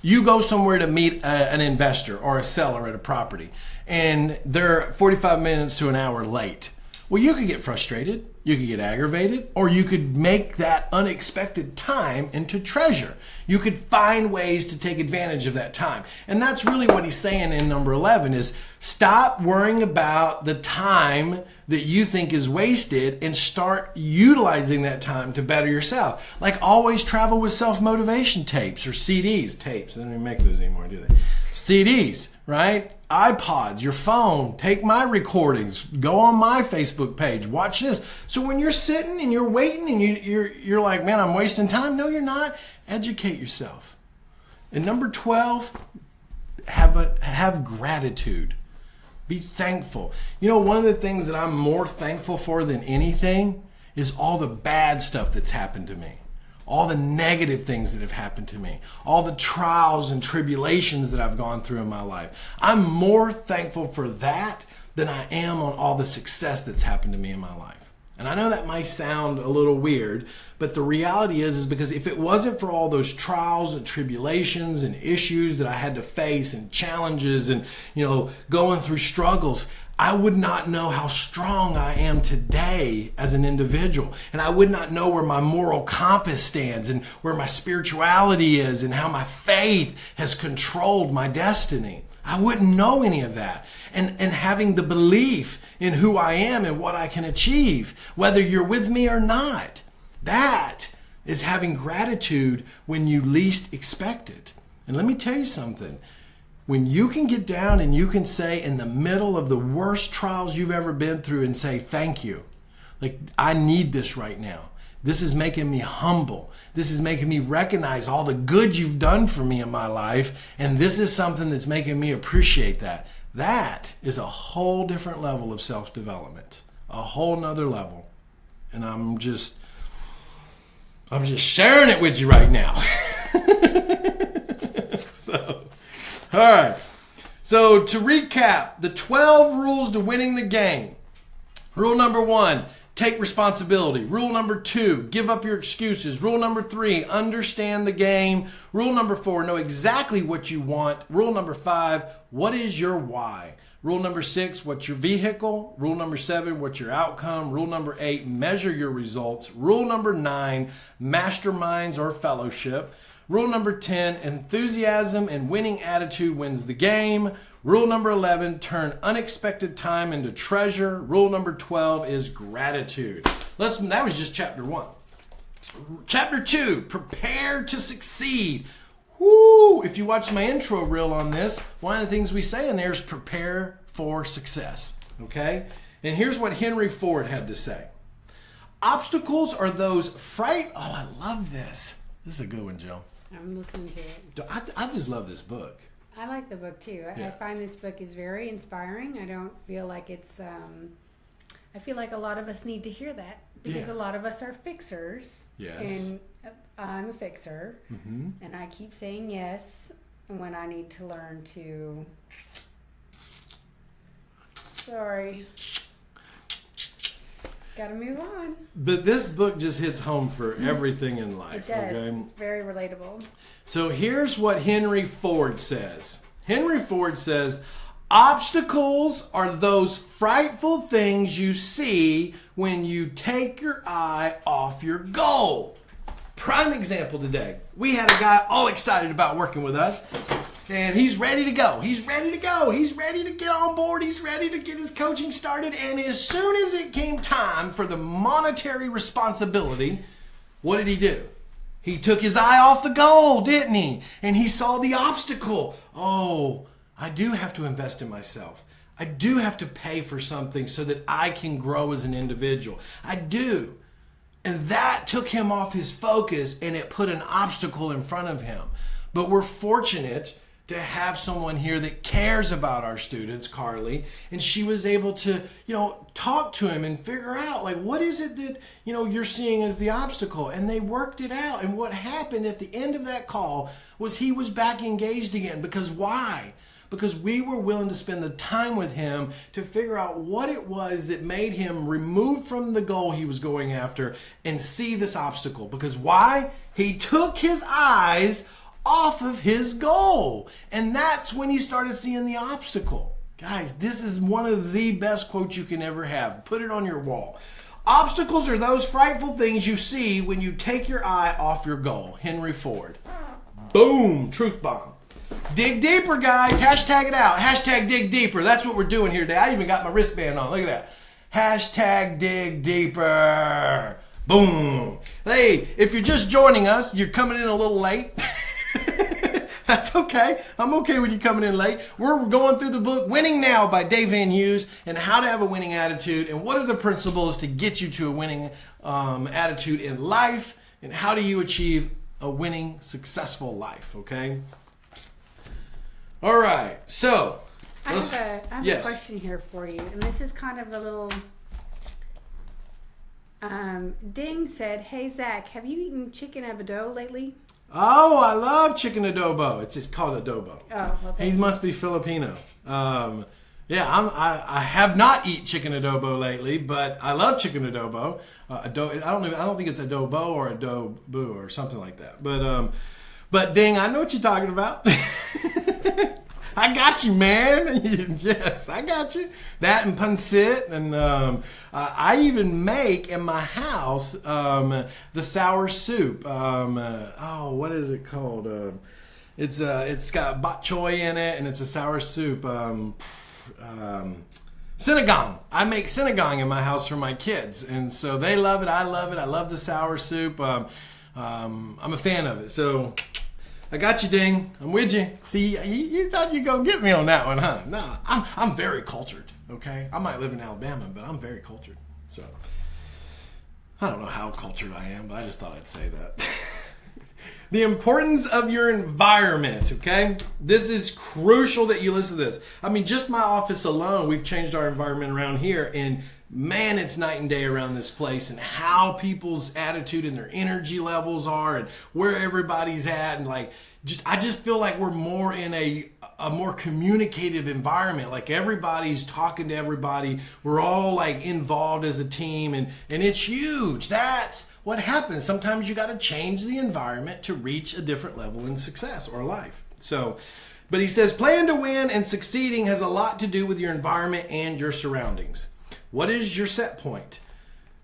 you go somewhere to meet an investor or a seller at a property and they're 45 minutes to an hour late. Well, you could get frustrated, you could get aggravated, or you could make that unexpected time into treasure. You could find ways to take advantage of that time. And that's really what he's saying in number 11 is stop worrying about the time that you think is wasted and start utilizing that time to better yourself. Like always travel with self-motivation tapes or CDs. Tapes, they don't even make those anymore, do they? CDs, right? iPods, your phone, take my recordings, go on my Facebook page, watch this. So when you're sitting and you're waiting and you're like, man, I'm wasting time. No, you're not. Educate yourself. And number 12, have gratitude. Be thankful. You know, one of the things that I'm more thankful for than anything is all the bad stuff that's happened to me. All the negative things that have happened to me, all the trials and tribulations that I've gone through in my life. I'm more thankful for that than I am on all the success that's happened to me in my life. And I know that might sound a little weird, but the reality is because if it wasn't for all those trials and tribulations and issues that I had to face and challenges and, going through struggles, I would not know how strong I am today as an individual. And I would not know where my moral compass stands and where my spirituality is and how my faith has controlled my destiny. I wouldn't know any of that. And having the belief in who I am and what I can achieve, whether you're with me or not. That is having gratitude when you least expect it. And let me tell you something. When you can get down and you can say in the middle of the worst trials you've ever been through and say, thank you. Like, I need this right now. This is making me humble. This is making me recognize all the good you've done for me in my life. And this is something that's making me appreciate that. That is a whole different level of self-development. A whole nother level. And I'm just sharing it with you right now. So, all right. So to recap, the 12 rules to winning the game. Rule number 1, take responsibility. Rule number 2, give up your excuses. Rule number 3, understand the game. Rule number 4, know exactly what you want. Rule number 5, what is your why? Rule number 6, what's your vehicle? Rule number 7, what's your outcome? Rule number 8, measure your results. Rule number 9, masterminds or fellowship. Rule number 10, enthusiasm and winning attitude wins the game. Rule number 11, turn unexpected time into treasure. Rule number 12 is gratitude. That was just chapter 1. Chapter 2, prepare to succeed. Woo! If you watch my intro reel on this, one of the things we say in there is prepare for success. Okay? And here's what Henry Ford had to say. Obstacles are those Oh, I love this. This is a good one, Jill. I'm listening to it. I just love this book. I like the book too. Yeah. I find this book is very inspiring. I don't feel like it's, I feel like a lot of us need to hear that because Yeah. a lot of us are fixers. Yes. And I'm a fixer. Mm-hmm. And I keep saying yes when I need to learn to. Sorry. Gotta move on. But this book just hits home for everything in life. It does. Okay? It's very relatable. So here's what Henry Ford says. Henry Ford says, obstacles are those frightful things you see when you take your eye off your goal. Prime example today. We had a guy all excited about working with us. And he's ready to go. He's ready to go. He's ready to get on board. He's ready to get his coaching started. And as soon as it came time for the monetary responsibility, what did he do? He took his eye off the goal, didn't he? And he saw the obstacle. Oh, I do have to invest in myself. I do have to pay for something so that I can grow as an individual. I do. And that took him off his focus and it put an obstacle in front of him. But we're fortunate to have someone here that cares about our students, Carly, and she was able to, talk to him and figure out, like, what is it that, you're seeing as the obstacle? And they worked it out. And what happened at the end of that call was he was back engaged again. Because why? Because we were willing to spend the time with him to figure out what it was that made him remove from the goal he was going after and see this obstacle. Because why? He took his eyes off of his goal. And that's when he started seeing the obstacle. Guys, this is one of the best quotes you can ever have. Put it on your wall. Obstacles are those frightful things you see when you take your eye off your goal. Henry Ford. Boom. Truth bomb. Dig deeper, guys. Hashtag it out. Hashtag dig deeper. That's what we're doing here today. I even got my wristband on. Look at that. Hashtag dig deeper. Boom. Hey, if you're just joining us, you're coming in a little late. That's okay. I'm okay with you coming in late. We're going through the book Winning Now by Dave Vanhoose and how to have a winning attitude and what are the principles to get you to a winning attitude in life and how do you achieve a winning, successful life, okay? All right, so. I have yes. a question here for you, and this is kind of a little. Ding said, "Hey Zach, have you eaten chicken abado lately?" Oh, I love chicken adobo. It's just called adobo. Oh, well, He must be Filipino. I have not eaten chicken adobo lately, but I love chicken adobo. I don't think it's adobo or adobo or something like that. But Ding, I know what you're talking about. I got you, man. Yes, I got you. That and pancit, and I even make in my house the sour soup. What is it called? It's got bok choy in it, and it's a sour soup. Sinigang. I make sinigang in my house for my kids, and so they love it. I love it. I love the sour soup. I'm a fan of it. So. I got you, Ding. I'm with you. See, you thought you were going to get me on that one, huh? No, I'm very cultured, okay? I might live in Alabama, but I'm very cultured. So, I don't know how cultured I am, but I just thought I'd say that. The importance of your environment, okay? This is crucial that you listen to this. I mean, just my office alone, we've changed our environment around here, and man, it's night and day around this place, and how people's attitude and their energy levels are, and where everybody's at, and like, I just feel like we're more in a more communicative environment. Like everybody's talking to everybody. We're all like involved as a team, and it's huge. That's what happens. Sometimes you got to change the environment to reach a different level in success or life. So, but he says, plan to win and succeeding has a lot to do with your environment and your surroundings. What is your set point?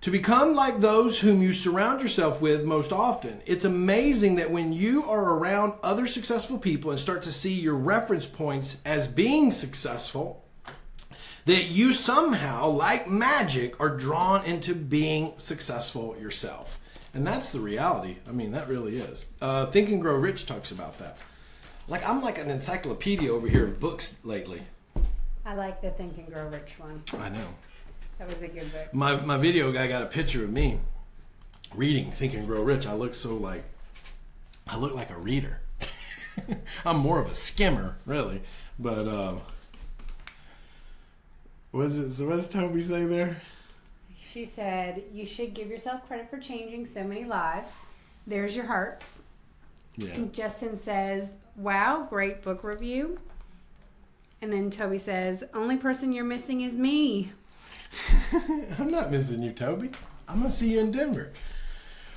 To become like those whom you surround yourself with most often. It's amazing that when you are around other successful people and start to see your reference points as being successful, that you somehow, like magic, are drawn into being successful yourself. And that's the reality. I mean, that really is. Think and Grow Rich talks about that. Like, I'm like an encyclopedia over here of books lately. I like the Think and Grow Rich one. I know. That was a good book. My video guy got a picture of me reading Think and Grow Rich. I look like a reader. I'm more of a skimmer, really. But what does Toby say there? She said, you should give yourself credit for changing so many lives. There's your hearts. Yeah. And Justin says, wow, great book review. And then Toby says, only person you're missing is me. I'm not missing you, Toby. I'm going to see you in Denver.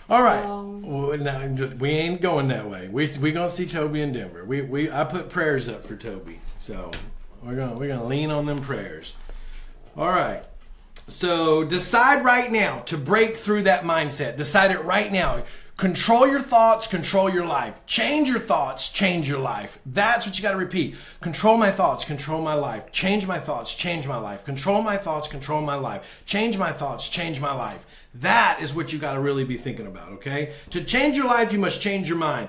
All right. Well, now, we ain't going that way. We going to see Toby in Denver. I put prayers up for Toby. So we're gonna lean on them prayers. All right. So decide right now to break through that mindset. Decide it right now. Control your thoughts, control your life. Change your thoughts, change your life. That's what you got to repeat. Control my thoughts, control my life. Change my thoughts, change my life. Control my thoughts, control my life. Change my thoughts, change my life. That is what you got to really be thinking about, okay? To change your life, you must change your mind.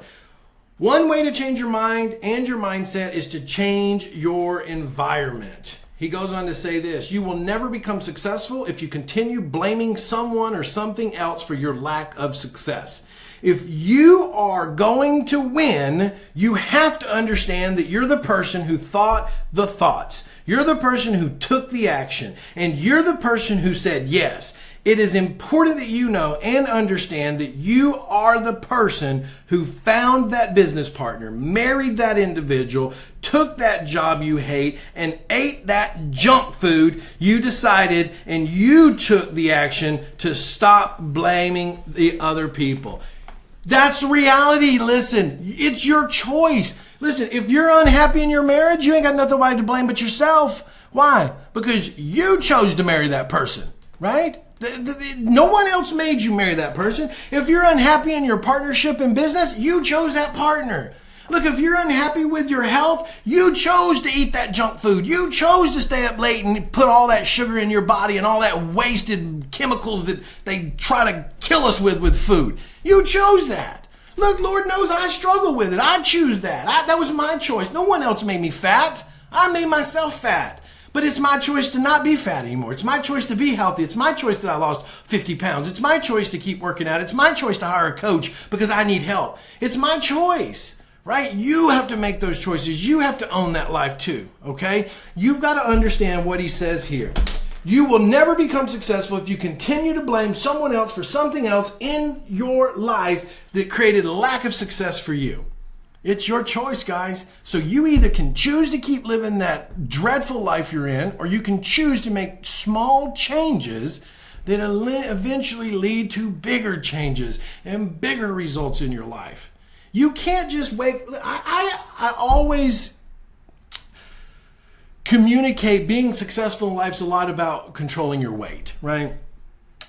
One way to change your mind and your mindset is to change your environment. He goes on to say this, you will never become successful if you continue blaming someone or something else for your lack of success. If you are going to win, you have to understand that you're the person who thought the thoughts. You're the person who took the action, and you're the person who said yes. It is important that you know and understand that you are the person who found that business partner, married that individual, took that job you hate, and ate that junk food you decided, and you took the action to stop blaming the other people. That's reality. Listen, it's your choice. Listen, if you're unhappy in your marriage, you ain't got nothing to blame but yourself. Why? Because you chose to marry that person, right? No one else made you marry that person. If you're unhappy in your partnership in business, you chose that partner. Look, if you're unhappy with your health, you chose to eat that junk food. You chose to stay up late and put all that sugar in your body and all that wasted chemicals that they try to kill us with food. You chose that. Look, Lord knows I struggle with it. I choose that. That was my choice. No one else made me fat. I made myself fat. But it's my choice to not be fat anymore. It's my choice to be healthy. It's my choice that I lost 50 pounds. It's my choice to keep working out. It's my choice to hire a coach because I need help. It's my choice. Right? You have to make those choices. You have to own that life too, okay? You've got to understand what he says here. You will never become successful if you continue to blame someone else for something else in your life that created a lack of success for you. It's your choice, guys. So you either can choose to keep living that dreadful life you're in, or you can choose to make small changes that eventually lead to bigger changes and bigger results in your life. You can't just wake. I always communicate being successful in life's a lot about controlling your weight, right?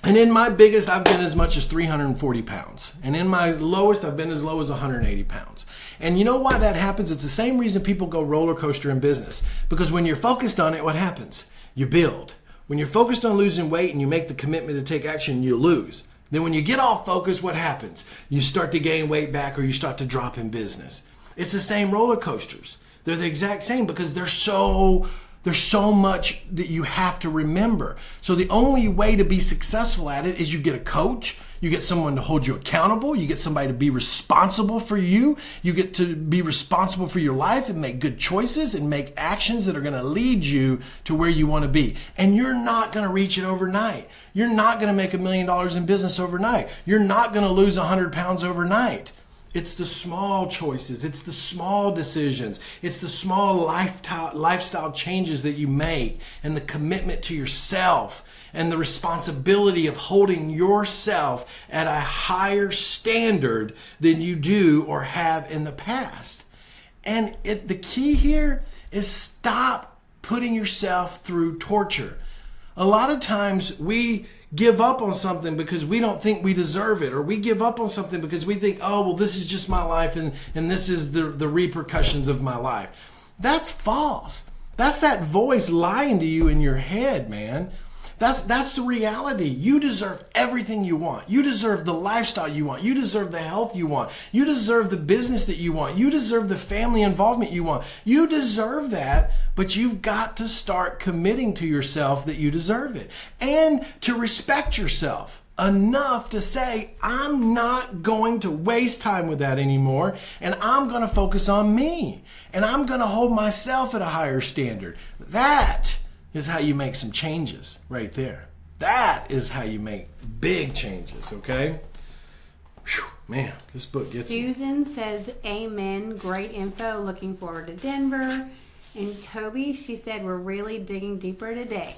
And in my biggest, I've been as much as 340 pounds. And in my lowest, I've been as low as 180 pounds. And you know why that happens? It's the same reason people go roller coaster in business. Because when you're focused on it, what happens? You build. When you're focused on losing weight and you make the commitment to take action, you lose. Then when you get off focus, what happens? You start to gain weight back or you start to drop in business. It's the same roller coasters. They're the exact same because they're so There's so much that you have to remember. So the only way to be successful at it is you get a coach, you get someone to hold you accountable, you get somebody to be responsible for you, you get to be responsible for your life and make good choices and make actions that are going to lead you to where you want to be. And you're not going to reach it overnight. You're not going to make $1 million in business overnight. You're not going to lose 100 pounds overnight. It's the small choices. It's the small decisions. It's the small lifestyle changes that you make, and the commitment to yourself and the responsibility of holding yourself at a higher standard than you do or have in the past. And the key here is stop putting yourself through torture. A lot of times we give up on something because we don't think we deserve it, or we give up on something because we think, oh, well, this is just my life and this is the repercussions of my life. That's false. That's that voice lying to you in your head, man. That's the reality. You deserve everything you want. You deserve the lifestyle you want. You deserve the health you want. You deserve the business that you want. You deserve the family involvement you want. You deserve that, but you've got to start committing to yourself that you deserve it, and to respect yourself enough to say, I'm not going to waste time with that anymore, and I'm going to focus on me, and I'm going to hold myself at a higher standard. That is how you make some changes right there. That is how you make big changes, okay? Whew, man, this book gets me. Susan says, amen, great info, looking forward to Denver. And Toby, she said, we're really digging deeper today.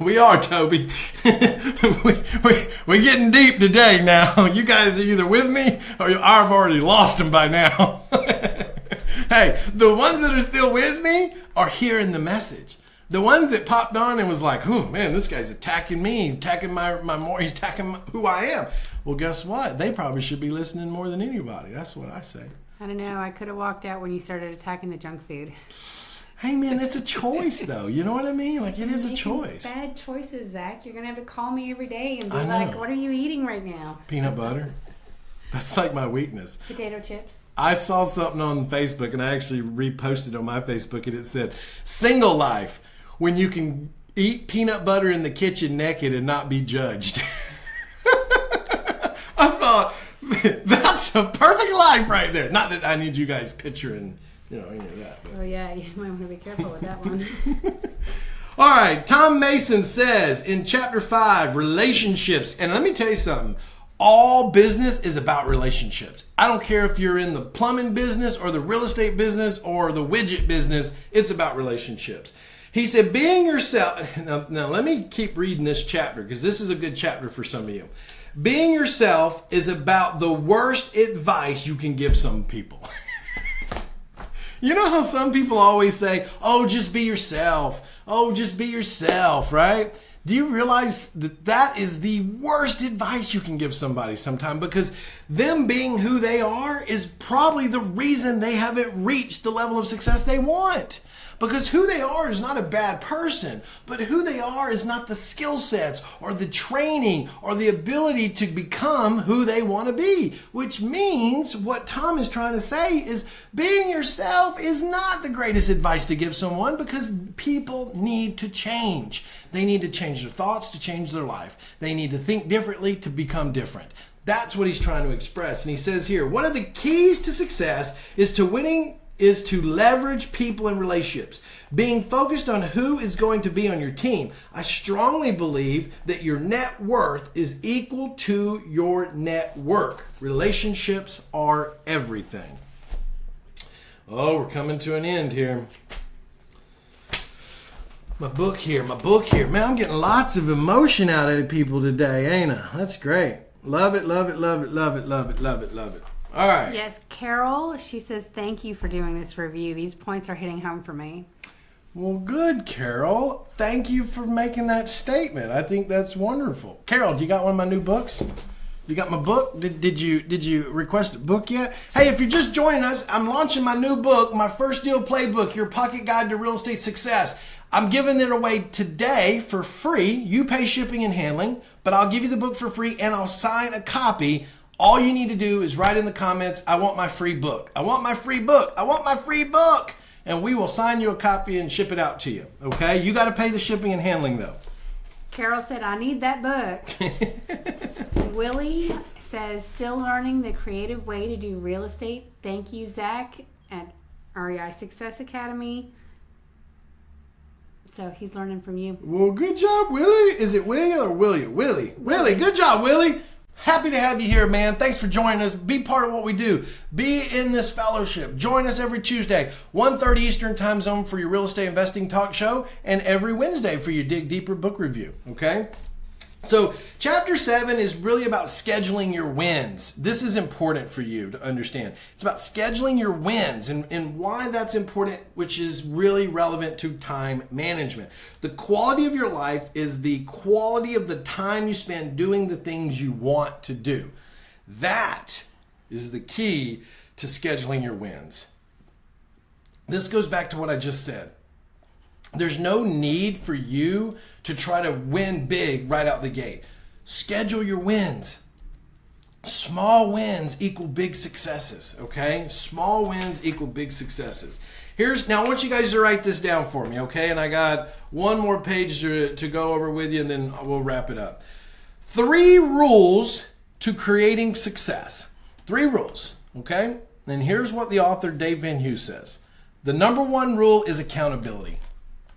We are, Toby. We're getting deep today now. You guys are either with me or I've already lost them by now. Hey, the ones that are still with me are hearing the message. The ones that popped on and was like, oh man, this guy's attacking me, he's attacking he's attacking who I am. Well, guess what? They probably should be listening more than anybody. That's what I say. I don't know. I could have walked out when you started attacking the junk food. Hey man, it's a choice though. You know what I mean? Like, it is a choice. Bad choices, Zach. You're going to have to call me every day and be like, what are you eating right now? Peanut butter. That's like my weakness. Potato chips. I saw something on Facebook, and I actually reposted on my Facebook, and it said, single life, when you can eat peanut butter in the kitchen naked and not be judged. I thought, that's a perfect life right there. Not that I need you guys picturing, any of that. But. Oh, yeah, you might want to be careful with that one. All right, Tom Mason says in chapter 5, relationships, and let me tell you something. All business is about relationships. I don't care if you're in the plumbing business or the real estate business or the widget business, it's about relationships. He said, being yourself, now let me keep reading this chapter because this is a good chapter for some of you. Being yourself is about the worst advice you can give some people. You know how some people always say, oh, just be yourself. Oh, just be yourself, right? Do you realize that that is the worst advice you can give somebody sometime? Because them being who they are is probably the reason they haven't reached the level of success they want. Because who they are is not a bad person, but who they are is not the skill sets or the training or the ability to become who they want to be. Which means what Tom is trying to say is being yourself is not the greatest advice to give someone, because people need to change. They need to change their thoughts to change their life. They need to think differently to become different. That's what he's trying to express. And he says here, one of the keys to success is to leverage people and relationships. Being focused on who is going to be on your team. I strongly believe that your net worth is equal to your net work. Relationships are everything. Oh, we're coming to an end here. My book here. Man, I'm getting lots of emotion out of people today, ain't I? That's great. Love it, love it, love it, love it, love it, love it, love it. All right. Yes, Carol, she says, thank you for doing this review. These points are hitting home for me. Well, good, Carol. Thank you for making that statement. I think that's wonderful. Carol, do you got one of my new books? You got my book? Did you request a book yet? Hey, if you're just joining us, I'm launching my new book, my First Deal Playbook, Your Pocket Guide to Real Estate Success. I'm giving it away today for free. You pay shipping and handling, but I'll give you the book for free and I'll sign a copy. All you need to do is write in the comments, I want my free book. I want my free book. I want my free book. and we will sign you a copy and ship it out to you. Okay? You got to pay the shipping and handling, though. Carol said, I need that book. Willie says, still learning the creative way to do real estate. Thank you, Zach, at REI Success Academy. So he's learning from you. Well, good job, Willie. Is it Willie or William? Willie. Willie, good job, Willie. Happy to have you here, man. Thanks for joining us. Be part of what we do. Be in this fellowship. Join us every Tuesday, 1:30 Eastern Time Zone for your real estate investing talk show, and every Wednesday for your Dig Deeper book review, okay? So chapter 7 is really about scheduling your wins. This is important for you to understand. It's about scheduling your wins and why that's important, which is really relevant to time management. The quality of your life is the quality of the time you spend doing the things you want to do. That is the key to scheduling your wins. This goes back to what I just said. There's no need for you to try to win big right out the gate. Schedule your wins. Small wins equal big successes, okay? Small wins equal big successes. Now I want you guys to write this down for me, okay? And I got one more page to go over with you, and then we'll wrap it up. 3 rules to creating success. 3 rules, okay? And here's what the author Dave Vanhoose says. The number 1 rule is accountability.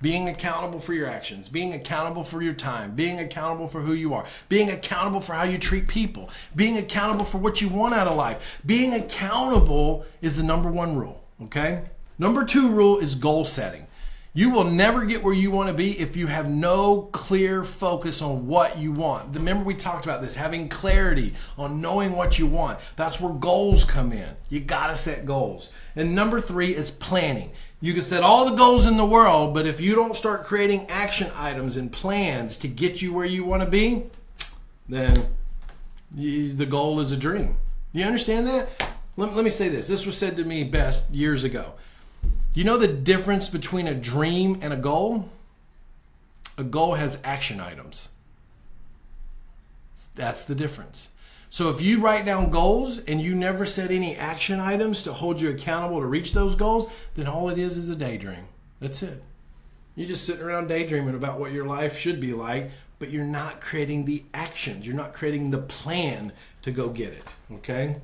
Being accountable for your actions, being accountable for your time, being accountable for who you are, being accountable for how you treat people, being accountable for what you want out of life. Being accountable is the number 1 rule, okay? Number 2 rule is goal setting. You will never get where you want to be if you have no clear focus on what you want. Remember we talked about this, having clarity on knowing what you want. That's where goals come in. You got to set goals. And number 3 is planning. You can set all the goals in the world, but if you don't start creating action items and plans to get you where you want to be, then the goal is a dream. You understand that? Let me say this. This was said to me best years ago. You know the difference between a dream and a goal? A goal has action items. That's the difference. So if you write down goals and you never set any action items to hold you accountable to reach those goals, then all it is a daydream. That's it. You're just sitting around daydreaming about what your life should be like, but you're not creating the actions. You're not creating the plan to go get it, okay?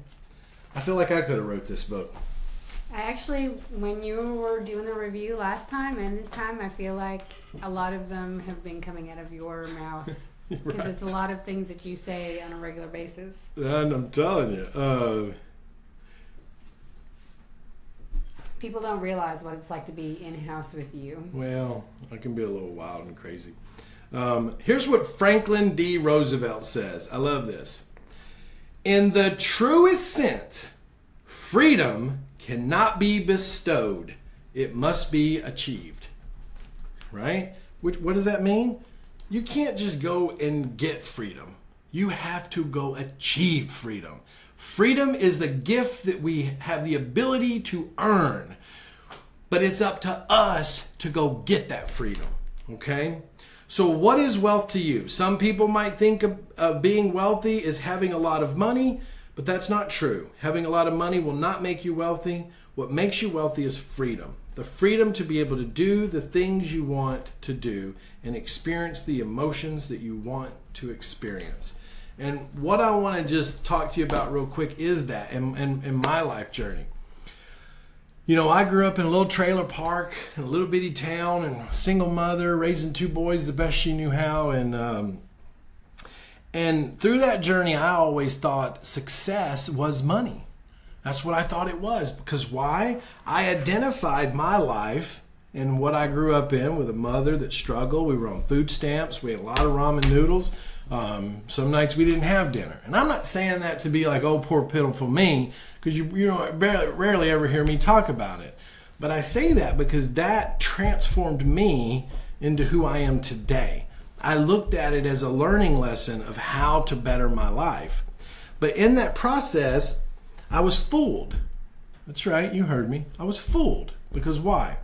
I feel like I could have wrote this book. I actually, when you were doing the review last time and this time, I feel like a lot of them have been coming out of your mouth. Because Right. it's a lot of things that you say on a regular basis. And I'm telling you. People don't realize what it's like to be in-house with you. Well, I can be a little wild and crazy. Here's what Franklin D. Roosevelt says. I love this. In the truest sense, freedom cannot be bestowed. It must be achieved. Right? What does that mean? You can't just go and get freedom. You have to go achieve freedom. Freedom is the gift that we have the ability to earn. But it's up to us to go get that freedom. Okay? So what is wealth to you? Some people might think of being wealthy is having a lot of money, but that's not true. Having a lot of money will not make you wealthy. What makes you wealthy is freedom. The freedom to be able to do the things you want to do and experience the emotions that you want to experience. And what I want to just talk to you about real quick is that in my life journey. You know, I grew up in a little trailer park in a little bitty town and a single mother raising 2 boys the best she knew how. And through that journey, I always thought success was money. That's what I thought it was. Because why? I identified my life and what I grew up in with a mother that struggled. We were on food stamps. We had a lot of ramen noodles. Some nights we didn't have dinner. And I'm not saying that to be like, oh, poor pitiful me, because you rarely ever hear me talk about it. But I say that because that transformed me into who I am today. I looked at it as a learning lesson of how to better my life. But in that process, I was fooled. That's right, you heard me. I was fooled. Because why?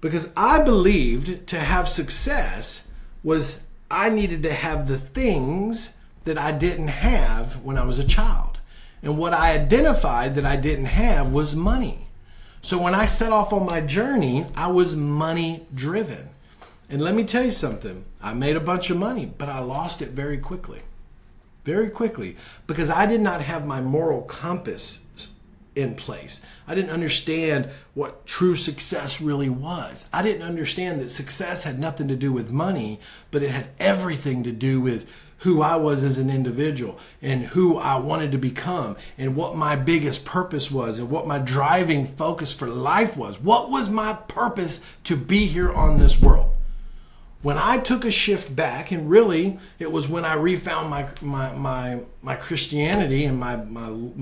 Because I believed to have success was I needed to have the things that I didn't have when I was a child. And what I identified that I didn't have was money. So when I set off on my journey, I was money driven. And let me tell you something. I made a bunch of money, but I lost it very quickly. Very quickly. Because I did not have my moral compass in place. I didn't understand what true success really was. I didn't understand that success had nothing to do with money, but it had everything to do with who I was as an individual and who I wanted to become and what my biggest purpose was and what my driving focus for life was. What was my purpose to be here on this world? When I took a shift back, and really it was when I refound my Christianity and my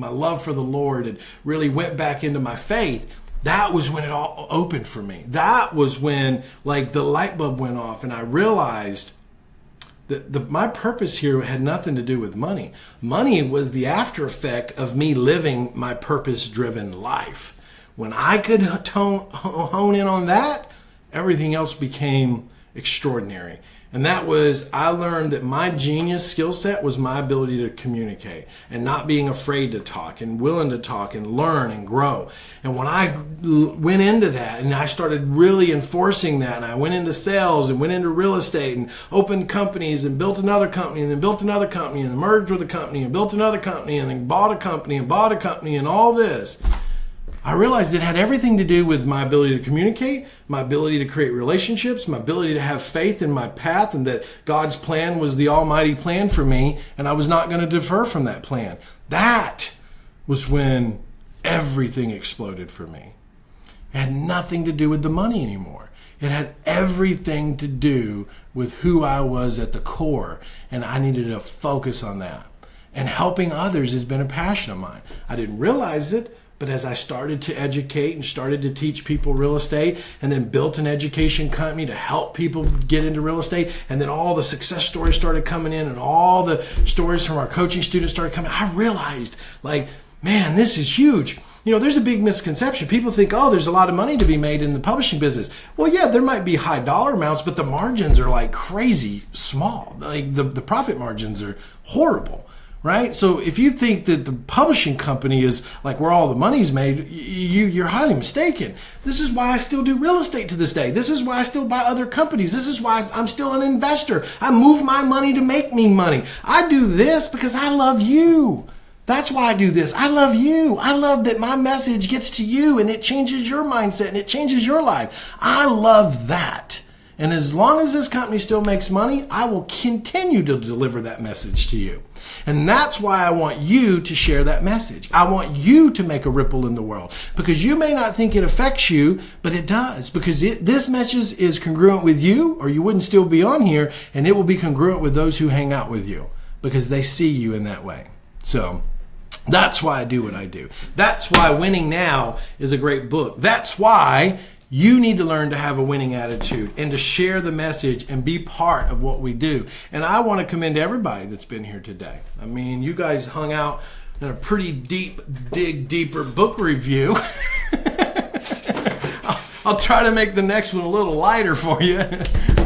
love for the Lord and really went back into my faith, that was when it all opened for me. That was when like the light bulb went off and I realized that my purpose here had nothing to do with money. Money was the after effect of me living my purpose-driven life. When I could hone in on that, everything else became extraordinary. And that was, I learned that my genius skill set was my ability to communicate and not being afraid to talk and willing to talk and learn and grow. And when I went into that and I started really enforcing that, and I went into sales and went into real estate and opened companies and built another company and then built another company and merged with a company and built another company and then bought a company and bought a company and all this, I realized it had everything to do with my ability to communicate, my ability to create relationships, my ability to have faith in my path, and that God's plan was the almighty plan for me, and I was not going to defer from that plan. That was when everything exploded for me. It had nothing to do with the money anymore. It had everything to do with who I was at the core, and I needed to focus on that. And helping others has been a passion of mine. I didn't realize it, but as I started to educate and started to teach people real estate and then built an education company to help people get into real estate, and then all the success stories started coming in and all the stories from our coaching students started coming, I realized, like, man, this is huge. You know, there's a big misconception. People think, oh, there's a lot of money to be made in the publishing business. Well, yeah, there might be high dollar amounts, but the margins are like crazy small. Like the profit margins are horrible. Right? So if you think that the publishing company is like where all the money's made, you're highly mistaken. This is why I still do real estate to this day. This is why I still buy other companies. This is why I'm still an investor. I move my money to make me money. I do this because I love you. That's why I do this. I love you. I love that my message gets to you and it changes your mindset and it changes your life. I love that. And as long as this company still makes money, I will continue to deliver that message to you. And that's why I want you to share that message. I want you to make a ripple in the world, because you may not think it affects you, but it does, because this message is congruent with you, or you wouldn't still be on here, and it will be congruent with those who hang out with you because they see you in that way. So that's why I do what I do. That's why Winning Now is a great book. That's why you need to learn to have a winning attitude and to share the message and be part of what we do. And I want to commend everybody that's been here today. I mean, you guys hung out in a pretty deep, dig deeper book review. I'll try to make the next one a little lighter for you.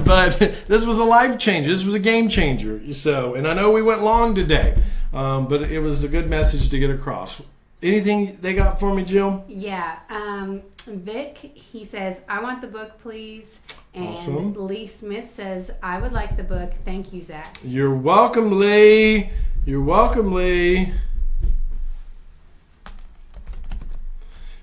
But this was a life changer. This was a game changer. So, and I know we went long today, but it was a good message to get across. Anything they got for me, Jill? Yeah. Vic, he says, I want the book, please. And awesome. Lee Smith says, I would like the book. Thank you, Zach. You're welcome, Lee. You're welcome, Lee.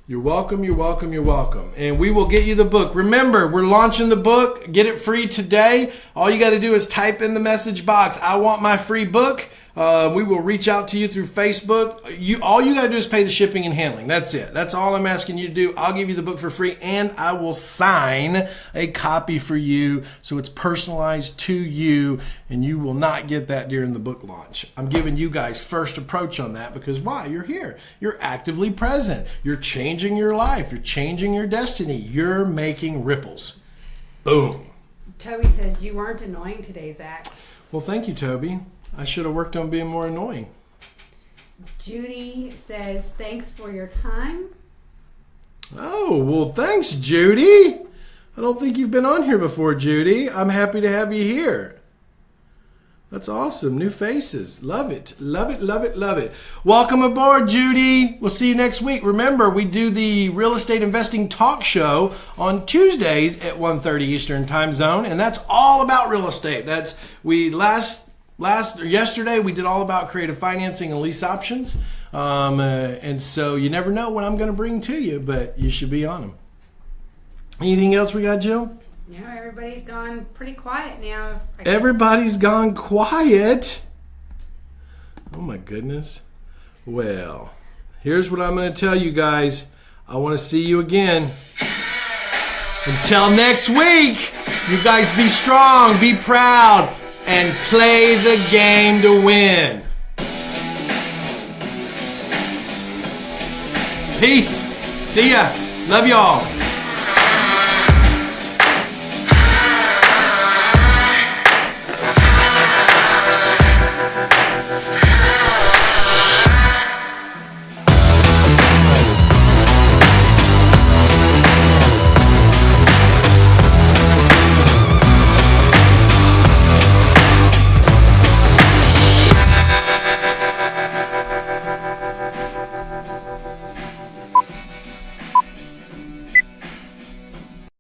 You're welcome, you're welcome, you're welcome. And we will get you the book. Remember, we're launching the book. Get it free today. All you got to do is type in the message box, I want my free book. We will reach out to you through Facebook. All you got to do is pay the shipping and handling. That's it. That's all I'm asking you to do. I'll give you the book for free, and I will sign a copy for you so it's personalized to you, and you will not get that during the book launch. I'm giving you guys first approach on that because why? You're here. You're actively present. You're changing your life. You're changing your destiny. You're making ripples. Boom. Toby says, you weren't annoying today, Zach. Well, thank you, Toby. I should have worked on being more annoying. Judy says, thanks for your time. Oh, well, thanks, Judy. I don't think you've been on here before, Judy. I'm happy to have you here. That's awesome. New faces. Love it. Love it, love it, love it. Welcome aboard, Judy. We'll see you next week. Remember, we do the Real Estate Investing Talk Show on Tuesdays at 1:30 Eastern Time Zone, and that's all about real estate. Yesterday we did all about creative financing and lease options. And so you never know what I'm going to bring to you, but you should be on them. Anything else we got, Jill? No, everybody's gone pretty quiet now. Everybody's gone quiet. Oh my goodness. Well, here's what I'm going to tell you guys. I want to see you again. Until next week, you guys be strong, be proud, and play the game to win. Peace. See ya. Love y'all.